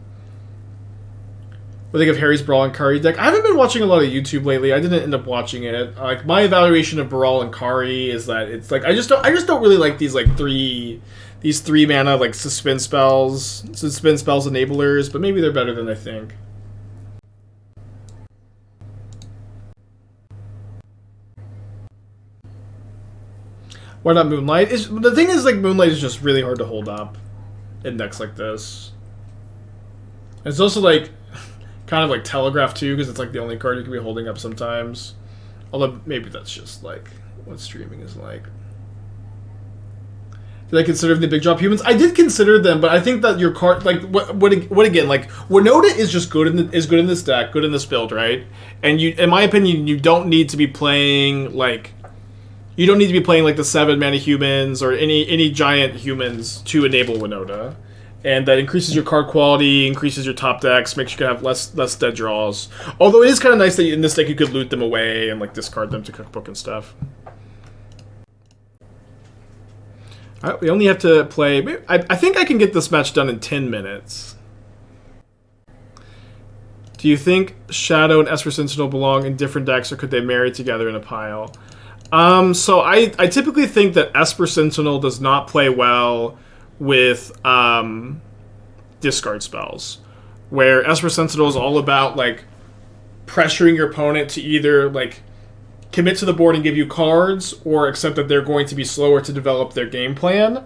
What do you think of Harry's Brawl and Kari deck? I haven't been watching a lot of YouTube lately. I didn't end up watching it. Like my evaluation of Brawl and Kari is that it's like I just don't really like these like three mana like suspend spells enablers, but maybe they're better than I think. Why not Moonlight? The thing is like Moonlight is just really hard to hold up in decks like this. It's also like kind of like Telegraph too, because it's like the only card you can be holding up sometimes. Although maybe that's just like what streaming is like. Did I consider the big drop humans? I did consider them, but I think that your card, like what again? Like Winota is just good in this deck, good in this build, right? And in my opinion, you don't need to be playing like the 7 mana humans or any giant humans to enable Winota. And that increases your card quality, increases your top decks, makes you can have less dead draws. Although it is kind of nice that in this deck you could loot them away and like discard them to Cookbook and stuff. Alright, we only have to play... I think I can get this match done in 10 minutes. Do you think Shadow and Esper Sentinel belong in different decks, or could they marry together in a pile? So I typically think that Esper Sentinel does not play well with discard spells, where Esper Sentinel is all about like pressuring your opponent to either like commit to the board and give you cards, or accept that they're going to be slower to develop their game plan.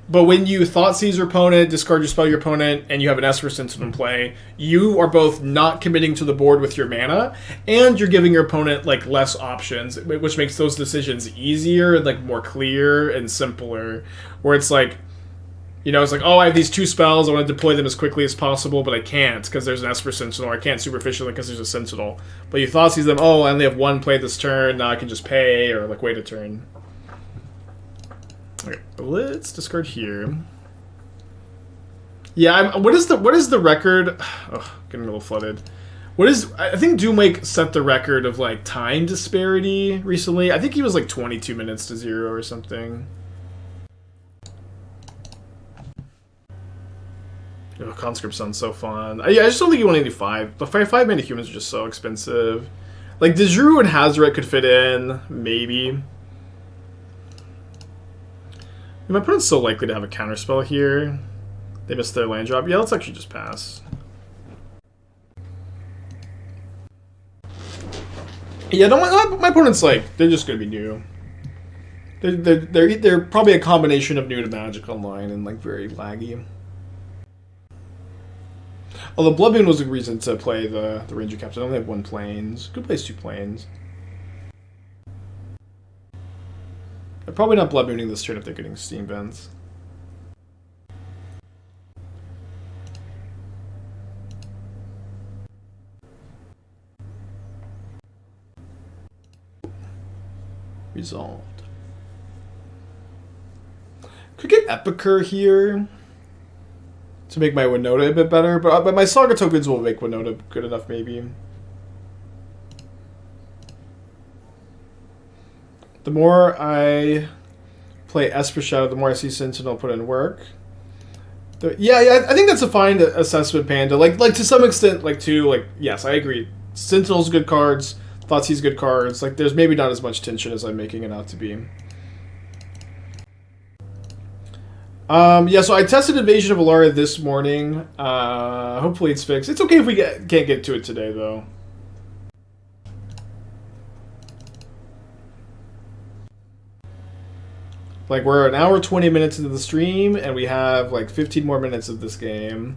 But when you Thought Seize your opponent, discard your spell your opponent, and you have an Esper Sentinel in play, you are both not committing to the board with your mana, and you're giving your opponent like less options, which makes those decisions easier and like more clear and simpler. Where it's like You know, it's like, oh, I have these 2 spells, I want to deploy them as quickly as possible, but I can't because there's an Esper Sentinel, or I can't super efficiently because there's a Sentinel. But you thought sees them, oh, I only have 1 play this turn, now I can just pay, or like wait a turn. Okay, let's discard here. Yeah, what is the record? Oh, getting a little flooded. I think Doomwake set the record of like time disparity recently. I think he was like 22 minutes to 0 or something. Oh, Conscript sounds so fun. I just don't think you want to do 5. The 5-mana humans are just so expensive. Like, the Druid and Hazoret could fit in, maybe. My opponent's so likely to have a counterspell here. They missed their land drop. Yeah, let's actually just pass. Yeah, my opponent's like, they're just gonna be new. They're probably a combination of new to Magic Online and like very laggy. Although Bloodmoon was a reason to play the Ranger-Captain. I only have 1 planes. Could place 2 planes. They're probably not Bloodmooning this turn if they're getting Steam Vents. Resolved. Could get Epicure here to make my Winota a bit better, but my Saga tokens will make Winota good enough, maybe. The more I play Esper Shadow, the more I see Sentinel put in work. Yeah, I think that's a fine assessment, Panda. Like to some extent, yes, I agree. Sentinel's good cards, Thoughtseize good cards. Like, there's maybe not as much tension as I'm making it out to be. Yeah, so I tested Invasion of Alaria this morning. Hopefully it's fixed. It's okay if we can't get to it today, though. Like, we're an hour 20 minutes into the stream, and we have like 15 more minutes of this game.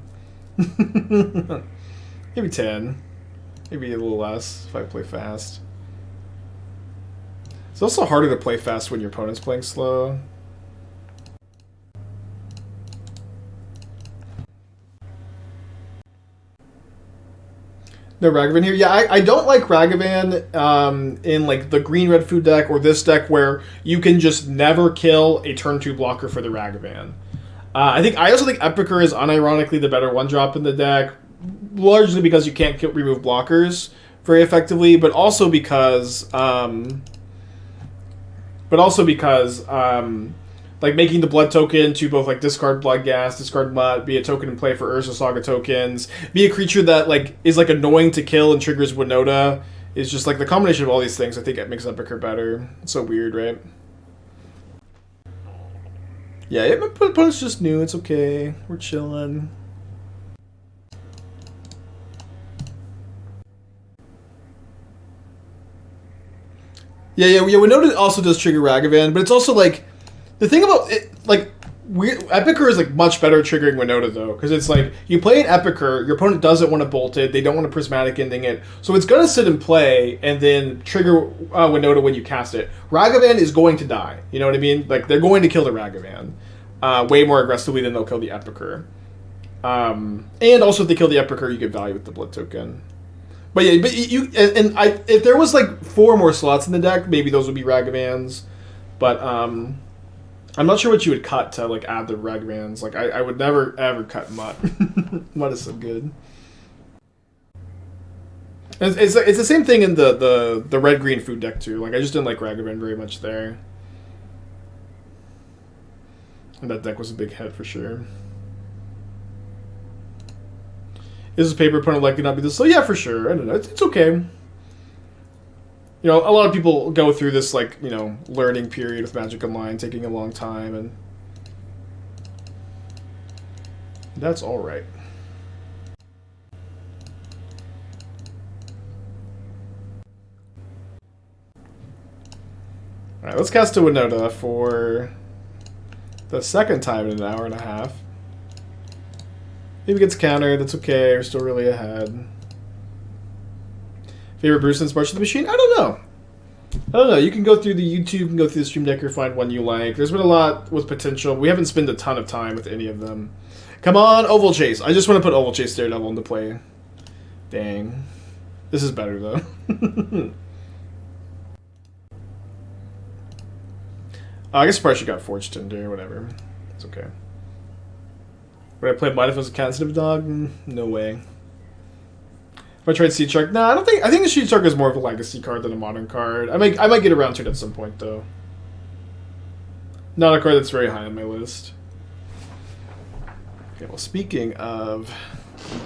Maybe 10. Maybe a little less if I play fast. It's also harder to play fast when your opponent's playing slow. No Ragavan here. Yeah, I don't like Ragavan in like the green-red food deck or this deck where you can just never kill a turn 2 blocker for the Ragavan. I also think Epicure is unironically the better 1-drop in the deck, largely because you can't remove blockers very effectively, but also because like making the blood token to both like discard Bloodghast, discard Mutt, be a token in play for Urza Saga tokens, be a creature that like is like annoying to kill and triggers Winota, is just like the combination of all these things. I think it makes Epicure better. It's so weird, right? Yeah, my opponent's just new. It's okay. We're chilling. Yeah. Winota also does trigger Ragavan, but it's also like the thing about it, like Epicure is like much better at triggering Winota though, because it's like you play an Epicure, your opponent doesn't want to bolt it, they don't want to prismatic ending it, so it's gonna sit and play and then trigger Winota when you cast it. Ragavan is going to die. You know what I mean? Like they're going to kill the Ragavan way more aggressively than they'll kill the Epicure. And also if they kill the Epicure, you get value with the blood token. But yeah, if there was like 4 more slots in the deck, maybe those would be Ragavans. But I'm not sure what you would cut to like add the Ragavans. Like I would never ever cut Mutt. Mutt is so good. It's the same thing in the red green food deck too. Like I just didn't like Ragavan very much there. And that deck was a big hit for sure. Is this paper opponent likely not be this? So yeah, for sure. I don't know. It's okay. You know, a lot of people go through this like, you know, learning period with Magic Online, taking a long time, and that's all right. All right, let's cast a Winota for the second time in an hour and a half. Maybe it gets countered, that's okay, we're still really ahead. Favorite Bruce since March of the Machine? I don't know. I don't know. You can go through the YouTube, you can go through the Stream Deck, or find one you like. There's been a lot with potential. We haven't spent a ton of time with any of them. Come on, Ovalchase. I just want to put Ovalchase Daredevil into play. Dang. This is better, though. I guess I probably should got Forge-Tender or whatever. It's okay. Would I play Might if it was a cat-sensitive dog? No way. If I tried Seed Shark? Nah, I don't think... I think the Seed Shark is more of a legacy card than a modern card. I might get around to it at some point, though. Not a card that's very high on my list. Okay, well, speaking of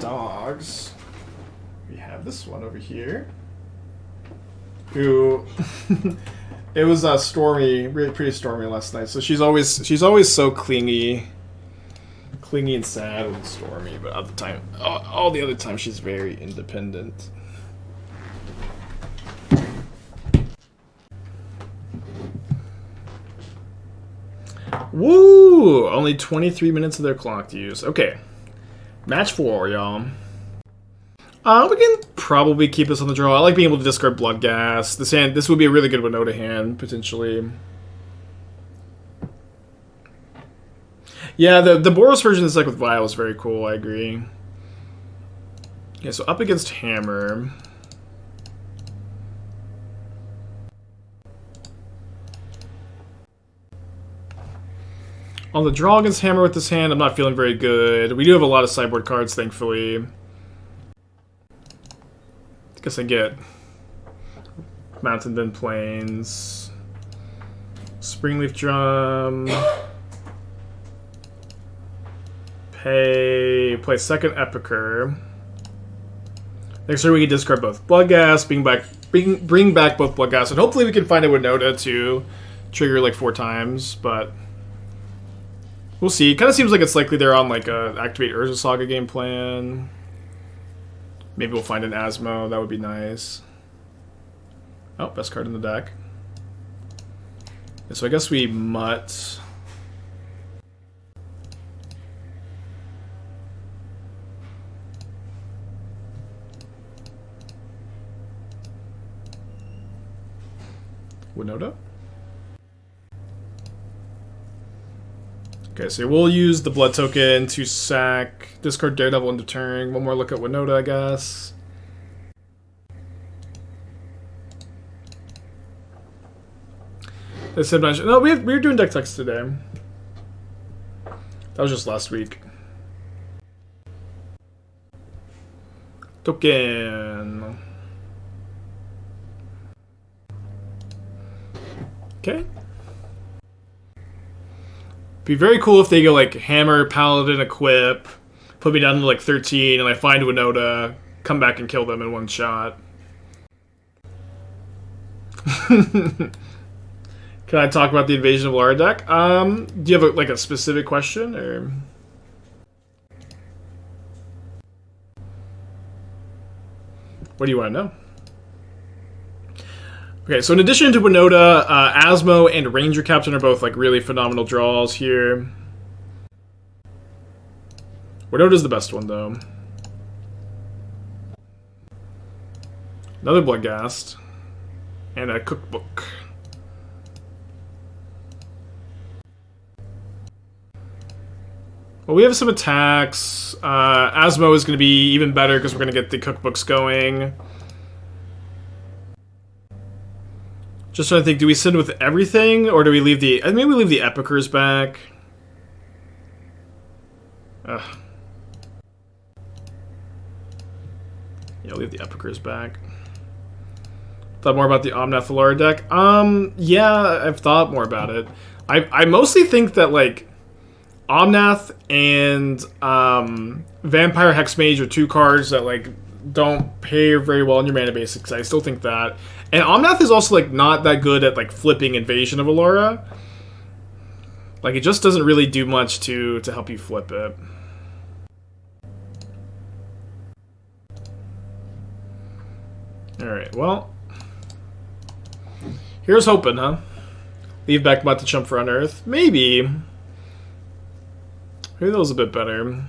dogs, we have this one over here. Who... It was stormy, really pretty stormy last night. So she's always so clingy and sad and stormy. But at the time, all the other time, she's very independent. Woo! Only 23 minutes of their clock to use. Okay, match 4, y'all. We can probably keep this on the draw. I like being able to discard Bloodghast. This would be a really good Winota hand, potentially. Yeah, the Boros version that's like with Vial is very cool, I agree. Okay, so up against Hammer. On the draw against Hammer with this hand, I'm not feeling very good. We do have a lot of sideboard cards, thankfully. Guess I get Mountain Bend Plains, Springleaf Drum, play second Epicure. Next turn we can discard both Bloodghast, bring back both Bloodghast, and hopefully we can find a Winota to trigger like 4 times, but we'll see. It kind of seems like it's likely they're on like a activate Urza Saga game plan. Maybe we'll find an Asmo. That would be nice. Oh, best card in the deck. So I guess we Mutt. Winota? Okay, so we'll use the blood token to sack, discard Daredevil into turn. One more look at Winota, I guess. They said, no, we were doing deck text today. That was just last week. Token. Okay. Be very cool if they go like Hammer, Paladin, Equip, put me down to like 13, and I find Winota, come back and kill them in one shot. Can I talk about the Invasion of Lara deck? Do you have like a specific question, or? What do you want to know? Okay, so in addition to Winota, Asmo and Ranger-Captain are both like really phenomenal draws here. Winota's the best one though. Another Bloodghast. And a Cookbook. Well, we have some attacks. Asmo is going to be even better because we're going to get the Cookbooks going. Just trying to think, do we send with everything, or do we leave the... maybe we leave the Epicures back. Yeah, leave the Epicures back. Thought more about the Omnath Lara deck? Yeah, I've thought more about it. I mostly think that, like, Omnath and Vampire Hexmage are 2 cards that, like, don't pay very well in your mana basics. I still think that. And Omnath is also like not that good at like flipping Invasion of Alara. Like it just doesn't really do much to help you flip it. Alright, well. Here's hoping, huh? Leave back Mutt to chump for Unearth. Maybe. Maybe that was a bit better.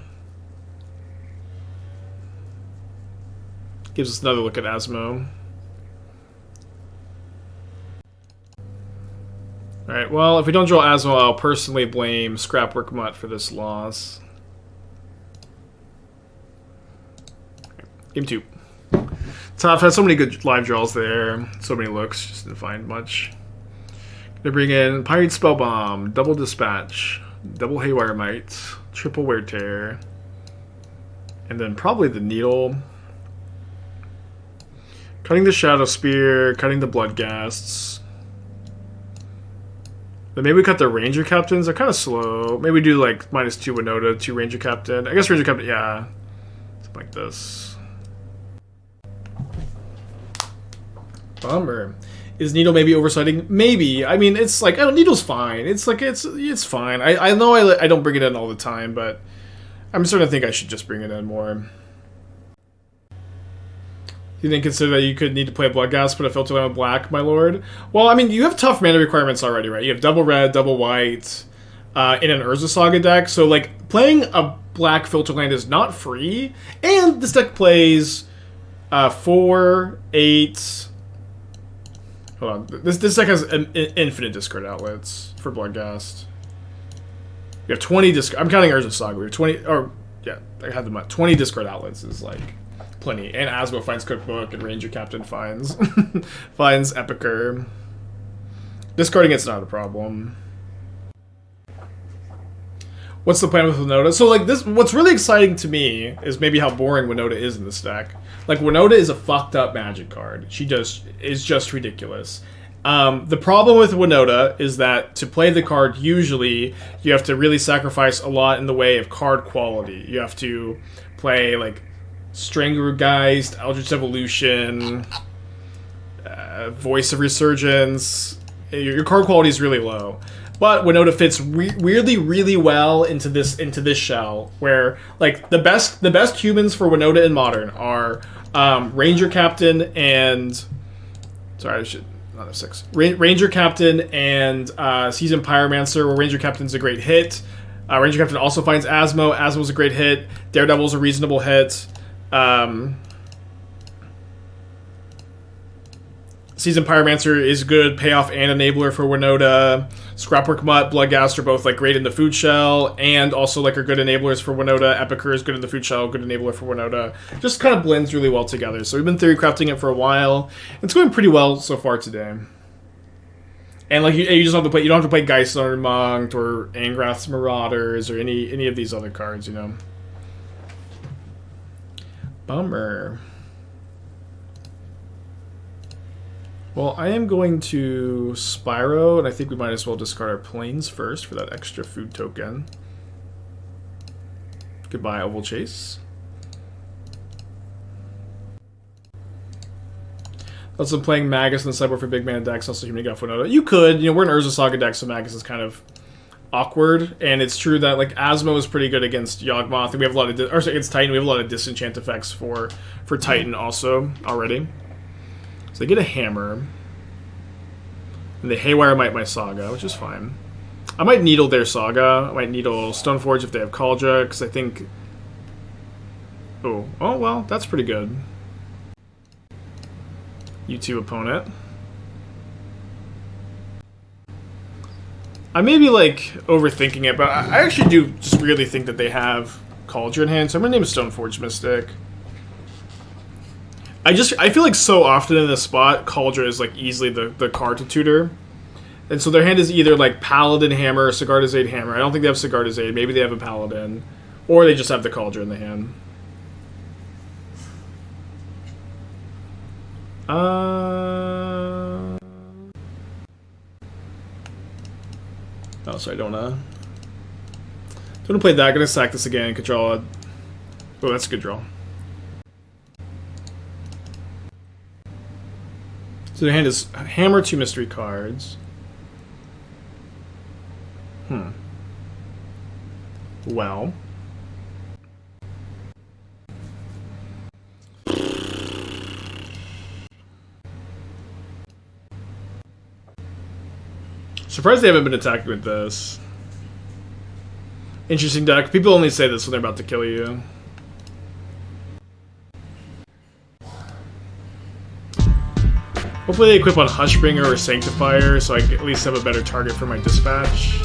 Gives us another look at Asmo. Alright, well, if we don't draw Asmo, I'll personally blame Scrapwork Mutt for this loss. Game 2. Tough, had so many good live draws there. So many looks, just didn't find much. Gonna bring in Pyrite Spellbomb, double Dispatch, double Haywire Mite, triple Wear Tear, and then probably the Needle. Cutting the Shadowspear, cutting the Bloodghasts. Then maybe we cut the Ranger Captains. They're kind of slow. Maybe we do like -2 Winota, 2 Ranger Captain. I guess Ranger Captain, yeah. Something like this. Bummer. Is Needle maybe oversighting? Maybe. I mean, it's like, oh, Needle's fine. It's like, it's fine. I know I don't bring it in all the time, but I'm starting to think I should just bring it in more. You didn't consider that you could need to play a Bloodghast, put a filter land with black, my lord? Well, I mean, you have tough mana requirements already, right? You have double red, double white in an Urza Saga deck, so like playing a black filter land is not free, and this deck plays 4, 8. Hold on, this deck has infinite discard outlets for Bloodghast. We have 20 discard. I'm counting Urza Saga. We have 20, or yeah, I had them at 20 discard outlets is like plenty. And Asmo finds Cookbook, and Ranger Captain finds finds Epicure. Discarding it's not a problem. What's the plan with Winota? So like this, what's really exciting to me is maybe how boring Winota is in this deck. Like Winota is a fucked up Magic card. She is just ridiculous. The problem with Winota is that to play the card, usually you have to really sacrifice a lot in the way of card quality. You have to play like Stranglergeist, Eldritch Evolution, Voice of Resurgence. Your card quality is really low. But Winota fits weirdly really well into this shell, where like the best humans for Winota in Modern are Ranger Captain and sorry, I should not have 6. Ranger Captain and Seasoned Pyromancer, where Ranger Captain's a great hit. Ranger Captain also finds Asmo. Asmo's a great hit. Daredevil's a reasonable hit. Seasoned Pyromancer is good payoff and enabler for Winota. Scrapwork Mutt, Bloodghast are both like great in the food shell, and also like are good enablers for Winota. Epicure is good in the food shell, good enabler for Winota. Just kind of blends really well together. So we've been theory crafting it for a while. It's going pretty well so far today. And like you just don't have to play. You don't have to play Geistlar Monk or Angrath's Marauders or any of these other cards. You know. Bummer. Well, I am going to Spyro, and I think we might as well discard our planes first for that extra food token. Goodbye, Ovalchase. Also playing Magus in the sideboard for big mana decks, also Human Guff Winota. You could, you know, we're an Urza Saga deck, so Magus is kind of awkward, and it's true that like Asmo is pretty good against Yawgmoth, and we have a lot of, or against Titan, we have a lot of disenchant effects for Titan also already. So they get a hammer. And they Haywire Mite my Saga, which is fine. I might Needle their Saga. I might Needle Stoneforge if they have Kaldra, because I think... Oh, well, that's pretty good. U2 opponent. I may be, like, overthinking it, but I actually do just really think that they have Kaldra in hand, so I'm going to name Stoneforge Mystic. I feel like so often in this spot, Kaldra is like easily the card to tutor. And so their hand is either like Paladin Hammer or Sigarda's Aid Hammer. I don't think they have Sigarda's Aid. Maybe they have a Paladin. Or they just have the Kaldra in the hand. Oh, sorry, don't want to play that. I'm going to sack this again. Control it. Oh, that's a good draw. So their hand is Hammer, 2 mystery cards. Well. Surprised they haven't been attacking with this. Interesting deck. People only say this when they're about to kill you. Hopefully they equip on Hushbringer or Sanctifier, so I at least have a better target for my dispatch.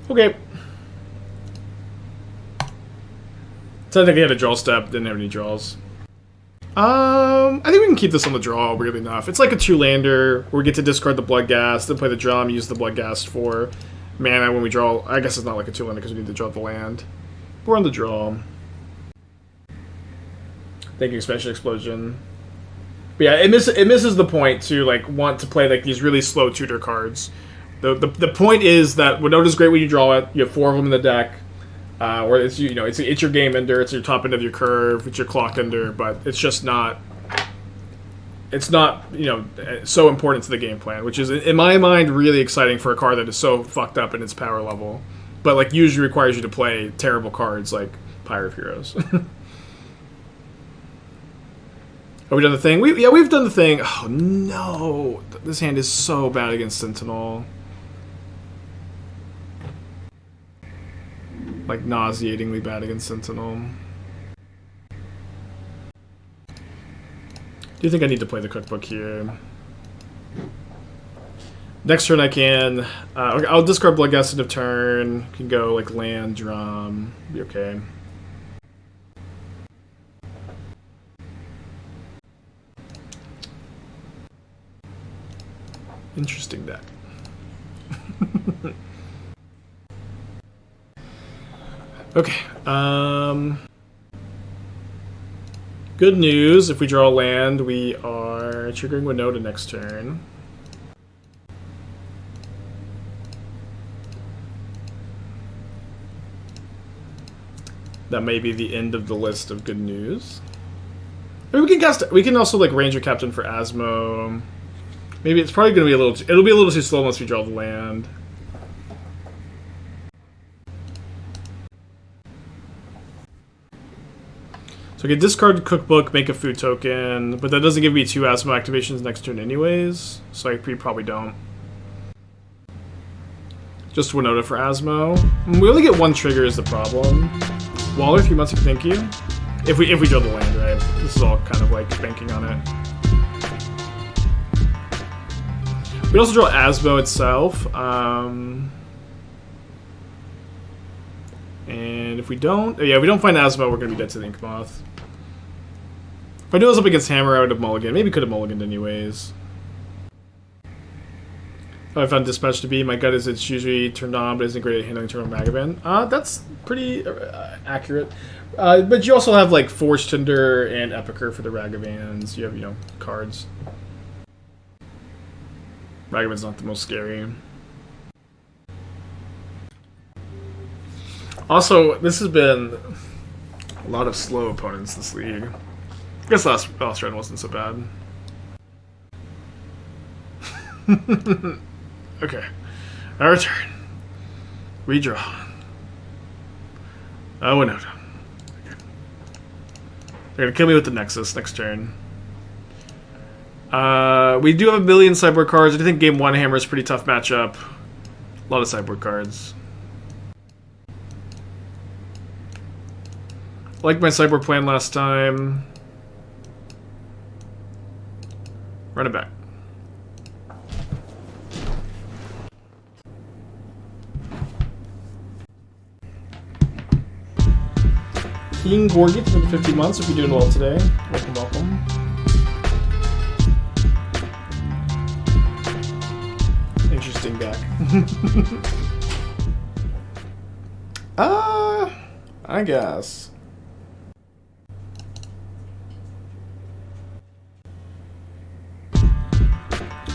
Okay. So I think I had a draw step, didn't have any draws. I think we can keep this on the draw weirdly enough. It's like a 2-lander where we get to discard the Bloodghast, then play the drum, use the Bloodghast for mana when we draw. I guess it's not like a 2-lander because we need to draw the land. We're on the draw. Thank you, Expansion Explosion. But yeah, it misses the point to like want to play like these really slow tutor cards. The point is that Winota's great when you draw it. You have 4 of them in the deck. Or it's it's your game ender, it's your top end of your curve, it's your clock ender, but it's just not. It's not so important to the game plan, which is in my mind really exciting for a card that is so fucked up in its power level, but like usually requires you to play terrible cards like Pyre of Heroes. Have we done the thing? We've done the thing. Oh no, this hand is so bad against Sentinel. Like nauseatingly bad against Sentinel. Do you think I need to play the cookbook here? Next turn I can. Okay, I'll discard Bloodghast end of turn. Can go like land, drum. Be okay. Interesting deck. Okay, good news, if we draw a land, we are triggering Winota next turn. That may be the end of the list of good news. I mean, we can also like Ranger-Captain for Asmo. Maybe it's probably going to be it'll be a little too slow unless we draw the land. So I can discard Cookbook, make a food token, but that doesn't give me 2 Asmo activations next turn anyways, so I probably don't. Just Winota for Asmo. We only get 1 trigger is the problem. Waller, 3 months, thank you. If we draw the land, right? This is all kind of like banking on it. We also draw Asmo itself. And if we don't... Yeah, if we don't find Asmo, we're going to be dead to the Ink Moth. If I knew it was up against Hammer, I would have mulliganed. Maybe could have mulliganed anyways. I found Dispatch to be. My gut is it's usually turned on, but isn't great at handling turn on Magavan. That's pretty accurate. But you also have like Forge-Tender and Epicure for the Ragavans. You have, cards. Ragavan's not the most scary. Also, this has been a lot of slow opponents this league. I guess last run wasn't so bad. Okay. Our turn. Redraw. Oh, Winota. They're gonna kill me with the Nexus next turn. We do have a million sideboard cards. I do think Game 1 Hammer is a pretty tough matchup. A lot of sideboard cards. I liked my sideboard plan last time. Run it back. King Gorgit for the 50 months. If you're doing well today, welcome, welcome. Interesting deck. I guess.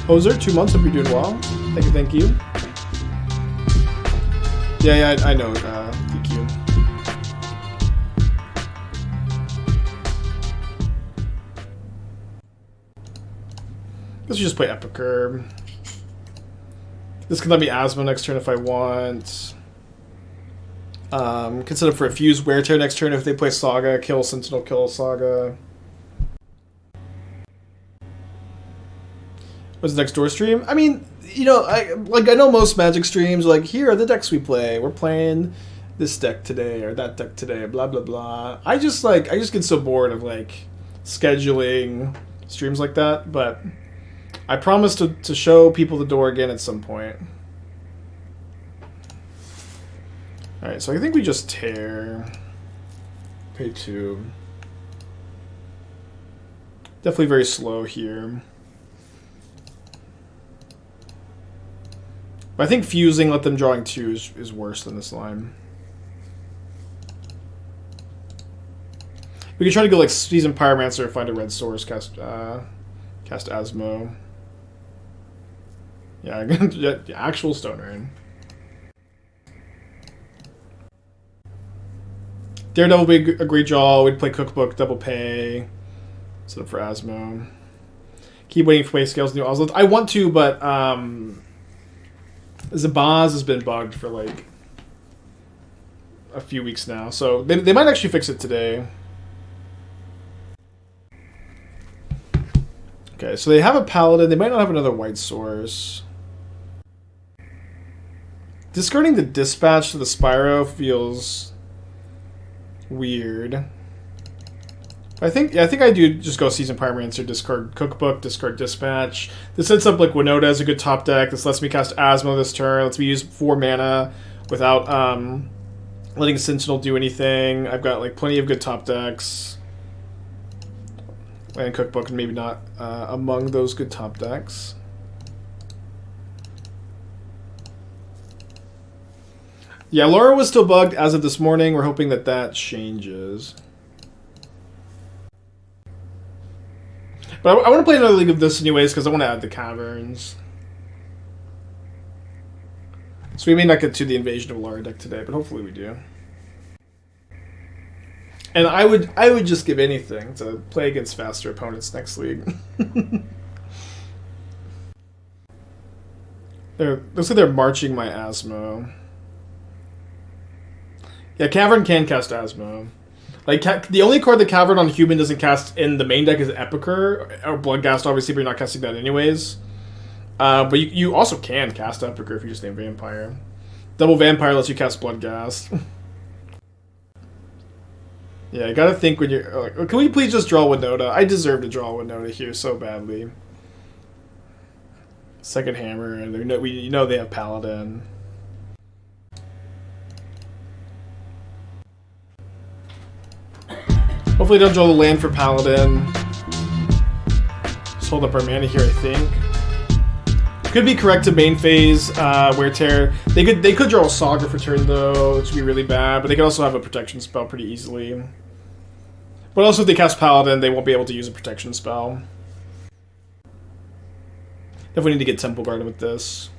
Hoser, 2 months. If you're doing well, thank you. Yeah, I know. Thank you. Let's just play Epicure. This can let me Asmo next turn if I want. Consider for a Fuse Wear Tear next turn if they play Saga. Kill Sentinel, kill Saga. What's the next door stream? I mean, you know, I know most Magic streams are like, here are the decks we play. We're playing this deck today or that deck today, blah blah blah. I just get so bored of like scheduling streams like that, but I promise to show people the door again at some point. Alright, so I think we just tear. Pay 2. Definitely very slow here. But I think fusing, let them drawing 2 is worse than this line. We could try to go like Seasoned Pyromancer, find a red source, cast Asmo. Yeah, actual Stone Rain. Daredevil would be a great draw. We'd play Cookbook, double pay. Set up for Asmo. Keep waiting for Wayscale's new Oslo. I want to, but Zabaz has been bugged for like a few weeks now, so they might actually fix it today. Okay, so they have a Paladin. They might not have another white source. Discarding the Dispatch to the Spyro feels weird. I think I do just go Seasoned Pyromancer, discard Cookbook, discard Dispatch. This sets up like Winota as a good top deck. This lets me cast Asmo this turn. Lets me use 4 mana without letting Sentinel do anything. I've got like plenty of good top decks. And Cookbook, maybe not among those good top decks. Yeah, Laura was still bugged as of this morning. We're hoping that that changes. But I want to play another league of this anyways because I want to add the caverns. So we may not get to the Invasion of Laura deck today, but hopefully we do. And I would just give anything to play against faster opponents next league. Looks like they're marching my Asmo. Yeah, Cavern can cast Asmo. Like, the only card that Cavern on Human doesn't cast in the main deck is Epicure, or Bloodghast, obviously, but you're not casting that anyways. But you also can cast Epicure if you just name Vampire. Double Vampire lets you cast Bloodghast. Yeah, you gotta think when you're... Like, can we please just draw Winota? I deserve to draw Winota here so badly. Second Hammer, and you know they have Paladin. Hopefully don't draw the land for Paladin. Just hold up our mana here, I think. Could be correct to main phase, Wear Tear. They could draw a Saga for turn though, which would be really bad, but they could also have a protection spell pretty easily. But also if they cast Paladin, they won't be able to use a protection spell. Definitely need to get Temple Guard with this.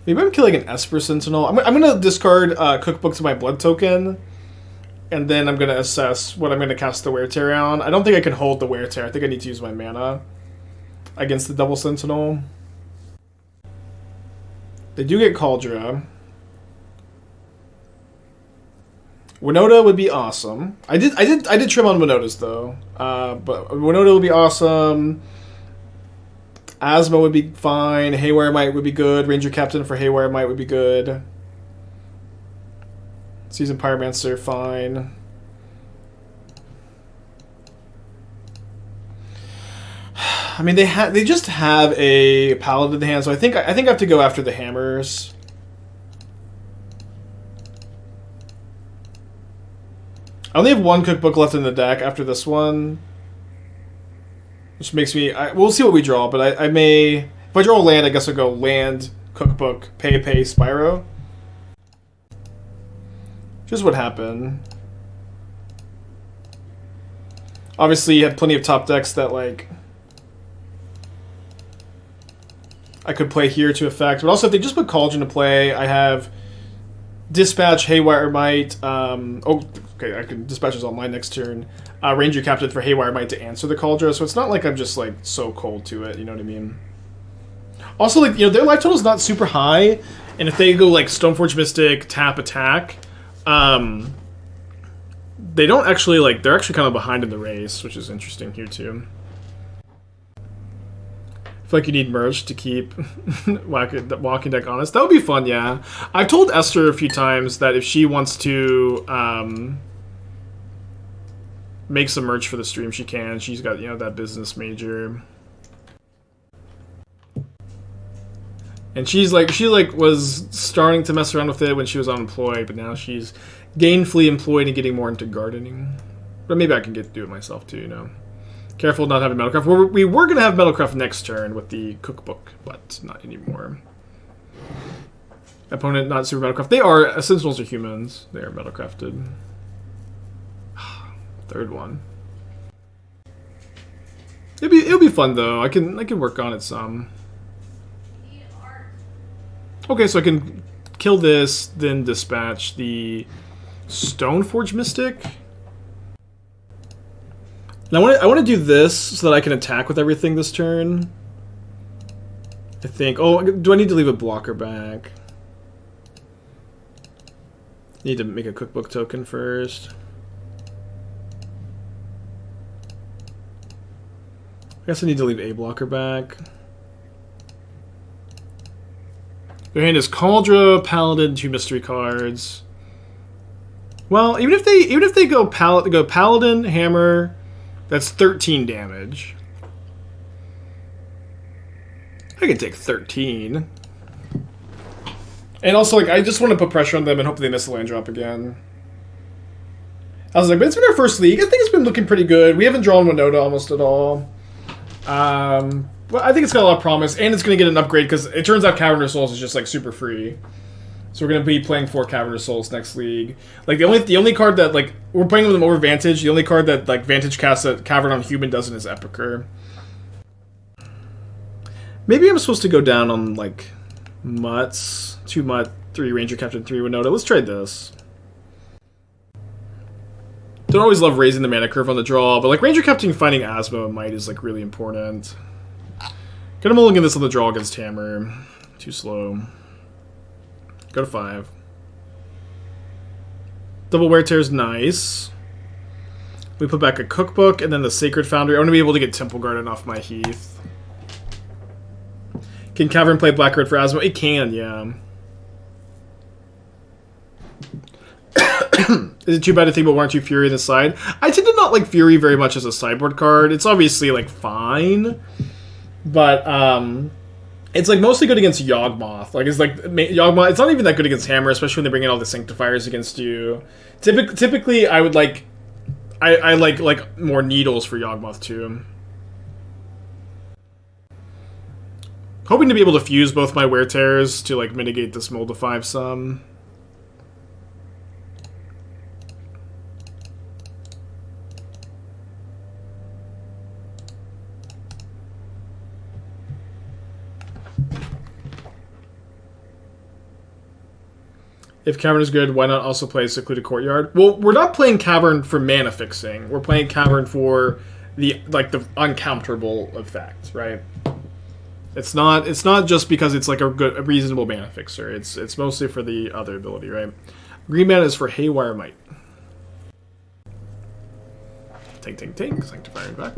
Maybe I'm killing an Esper Sentinel. I'm going to discard Cookbook to my blood token, and then I'm going to assess what I'm going to cast the Wear Tear on. I don't think I can hold the Wear Tear. I think I need to use my mana against the Double Sentinel. They do get Kaldra. Winota would be awesome. I did trim on Winotas though, but Winota would be awesome. Asmo would be fine. Haywire Mite would be good. Ranger-Captain for Haywire Mite would be good. Seasoned Pyromancer, fine. I mean, they just have a Paladin in the hand, so I think I have to go after the hammers. I only have 1 Cookbook left in the deck after this one. Which makes me... we'll see what we draw, but I may... If I draw a land, I guess I'll go land, Cookbook, pay, Spyro. Which is what happened. Obviously, you had plenty of top decks that, like... I could play here to effect. But also, if they just put Cauldron to play, I have... Dispatch, Haywire Mite, okay, I can dispatch this on my next turn. Ranger-Captain for Haywire Mite to answer the Cauldron, so it's not like I'm just, like, so cold to it, you know what I mean? Also, like, you know, their life total is not super high, and if they go, like, Stoneforge Mystic, tap, attack, they don't actually, like, they're actually kind of behind in the race, which is interesting here, too. I feel like you need merch to keep walking deck honest. That would be fun, yeah. I've told Esther a few times that if she wants to make some merch for the stream, she can. She's got, you know, that business major. And she was starting to mess around with it when she was unemployed, but now she's gainfully employed and getting more into gardening. But maybe I can do it myself too, you know. Careful not having Metalcraft. We were going to have Metalcraft next turn with the cookbook, but not anymore. Opponent not super Metalcraft. They are, Sentinels are humans. They are Metalcrafted. Third one. It'll be fun though. I can work on it some. Okay, so I can kill this, then dispatch the Stoneforge Mystic. Now I want to do this so that I can attack with everything this turn. I think. Oh, do I need to leave a blocker back? Need to make a cookbook token first. I guess I need to leave a blocker back. Their hand is Cauldra, Paladin, 2 mystery cards. Well, even if they go Paladin, Hammer, that's 13 damage. I can take 13. And also, like, I just want to put pressure on them and hope they miss the land drop again. I was like, but it's been our first league. I think it's been looking pretty good. We haven't drawn Winota almost at all. Well, I think it's got a lot of promise, and it's going to get an upgrade, because it turns out Cavern of Souls is just, like, super free. So we're going to be playing 4 Cavern of Souls next league. Like, the only card that, like, we're playing with them over Vantage. The only card that, like, Vantage casts that Cavern on Human doesn't is Epicure. Maybe I'm supposed to go down on, like, Mutts. 2 Mutt, 3 Ranger-Captain, 3 Winota. Let's try this. Don't always love raising the mana curve on the draw, but, like, Ranger-Captain finding Asmo and Mite is, like, really important. Gonna mulligan this on the draw against Hammer. Too slow. Go to 5. Double Wear Tear is nice. We put back a cookbook and then the Sacred Foundry. I want to be able to get Temple Garden off my Heath. Can Cavern play Black Red for Asmo? It can, yeah. Is it too bad to think about 1 or 2 Fury on the side? I tend to not like Fury very much as a sideboard card. It's obviously, like, fine. But, it's, like, mostly good against Yawgmoth. Like, it's, like, Yawgmoth, it's not even that good against Hammer, especially when they bring in all the Sanctifiers against you. Typically, I would, like... I like more Needles for Yawgmoth, too. Hoping to be able to fuse both my Wear Tears to, like, mitigate this Mold to 5 some. If Cavern is good, why not also play Secluded Courtyard? Well, we're not playing Cavern for mana fixing. We're playing Cavern for the uncounterable effect, right? It's not just because it's like a reasonable mana fixer. It's mostly for the other ability, right? Green mana is for Haywire Mite. Tink, tink, tink. Sanctifying back.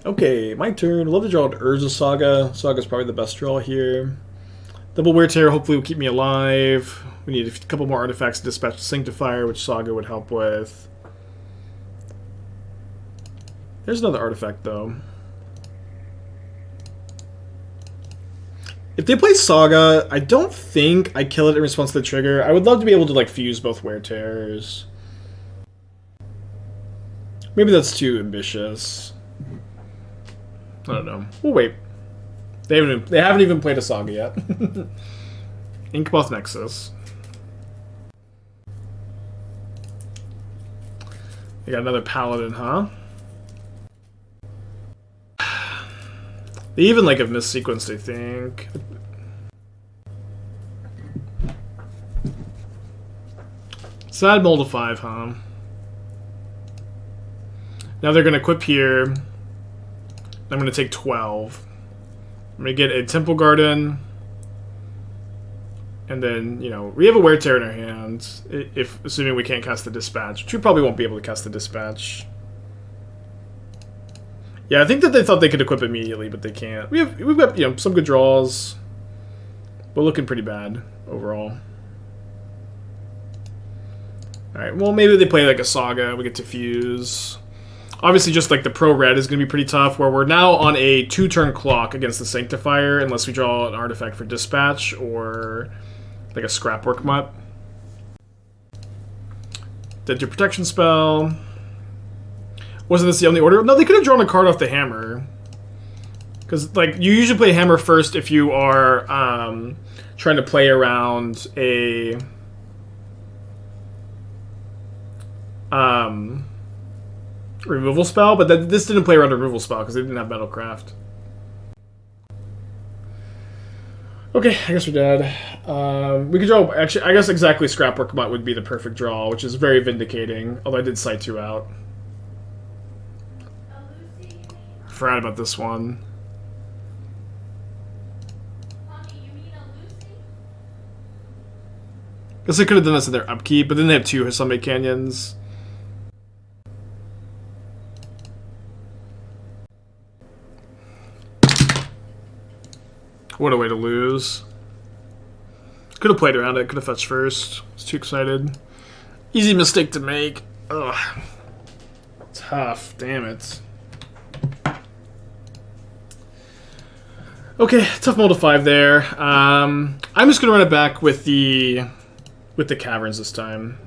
Okay, my turn. Love to draw an Urza Saga. Saga's probably the best draw here. Double Wear Tear hopefully will keep me alive. We need a couple more artifacts to dispatch the Sanctifier, which Saga would help with. There's another artifact, though. If they play Saga, I don't think I kill it in response to the trigger. I would love to be able to, like, fuse both Wear Tears. Maybe that's too ambitious. I don't know. We'll wait. They haven't even played a Saga yet. Inkmoth Nexus. You got another Paladin, huh? They even, like, have missequenced, I think. Sad Mold of 5, huh? Now they're going to equip here. I'm going to take 12. I'm going to get a Temple Garden And then, you know, we have a Wear Tear in our hands, if assuming we can't cast the Dispatch, which we probably won't be able to cast the Dispatch. Yeah, I think that they thought they could equip immediately, but they can't. We've got, you know, some good draws, but looking pretty bad overall. Alright, well, maybe they play like a Saga, we get to fuse. Obviously, just like the Pro Red is going to be pretty tough, where we're now on a 2-turn clock against the Sanctifier, unless we draw an artifact for Dispatch, or like a Scrapwork Mutt. Did your protection spell. Wasn't this the only order? No, they could have drawn a card off the Hammer. Because, like, you usually play Hammer first if you are trying to play around a... removal spell, but this didn't play around a removal spell because they didn't have Metalcraft. Okay, I guess we're dead. We could draw, actually, I guess exactly Scrapwork Mutt would be the perfect draw, which is very vindicating, although I did Sight 2 out. Forgot about this one. Guess they could have done this in their upkeep, but then they have 2 Hasambe Canyons. What a way to lose. Could have played around it, could have fetched first. Was too excited. Easy mistake to make. Ugh. Tough, damn it. Okay, tough mold of 5 there. I'm just gonna run it back with the caverns this time.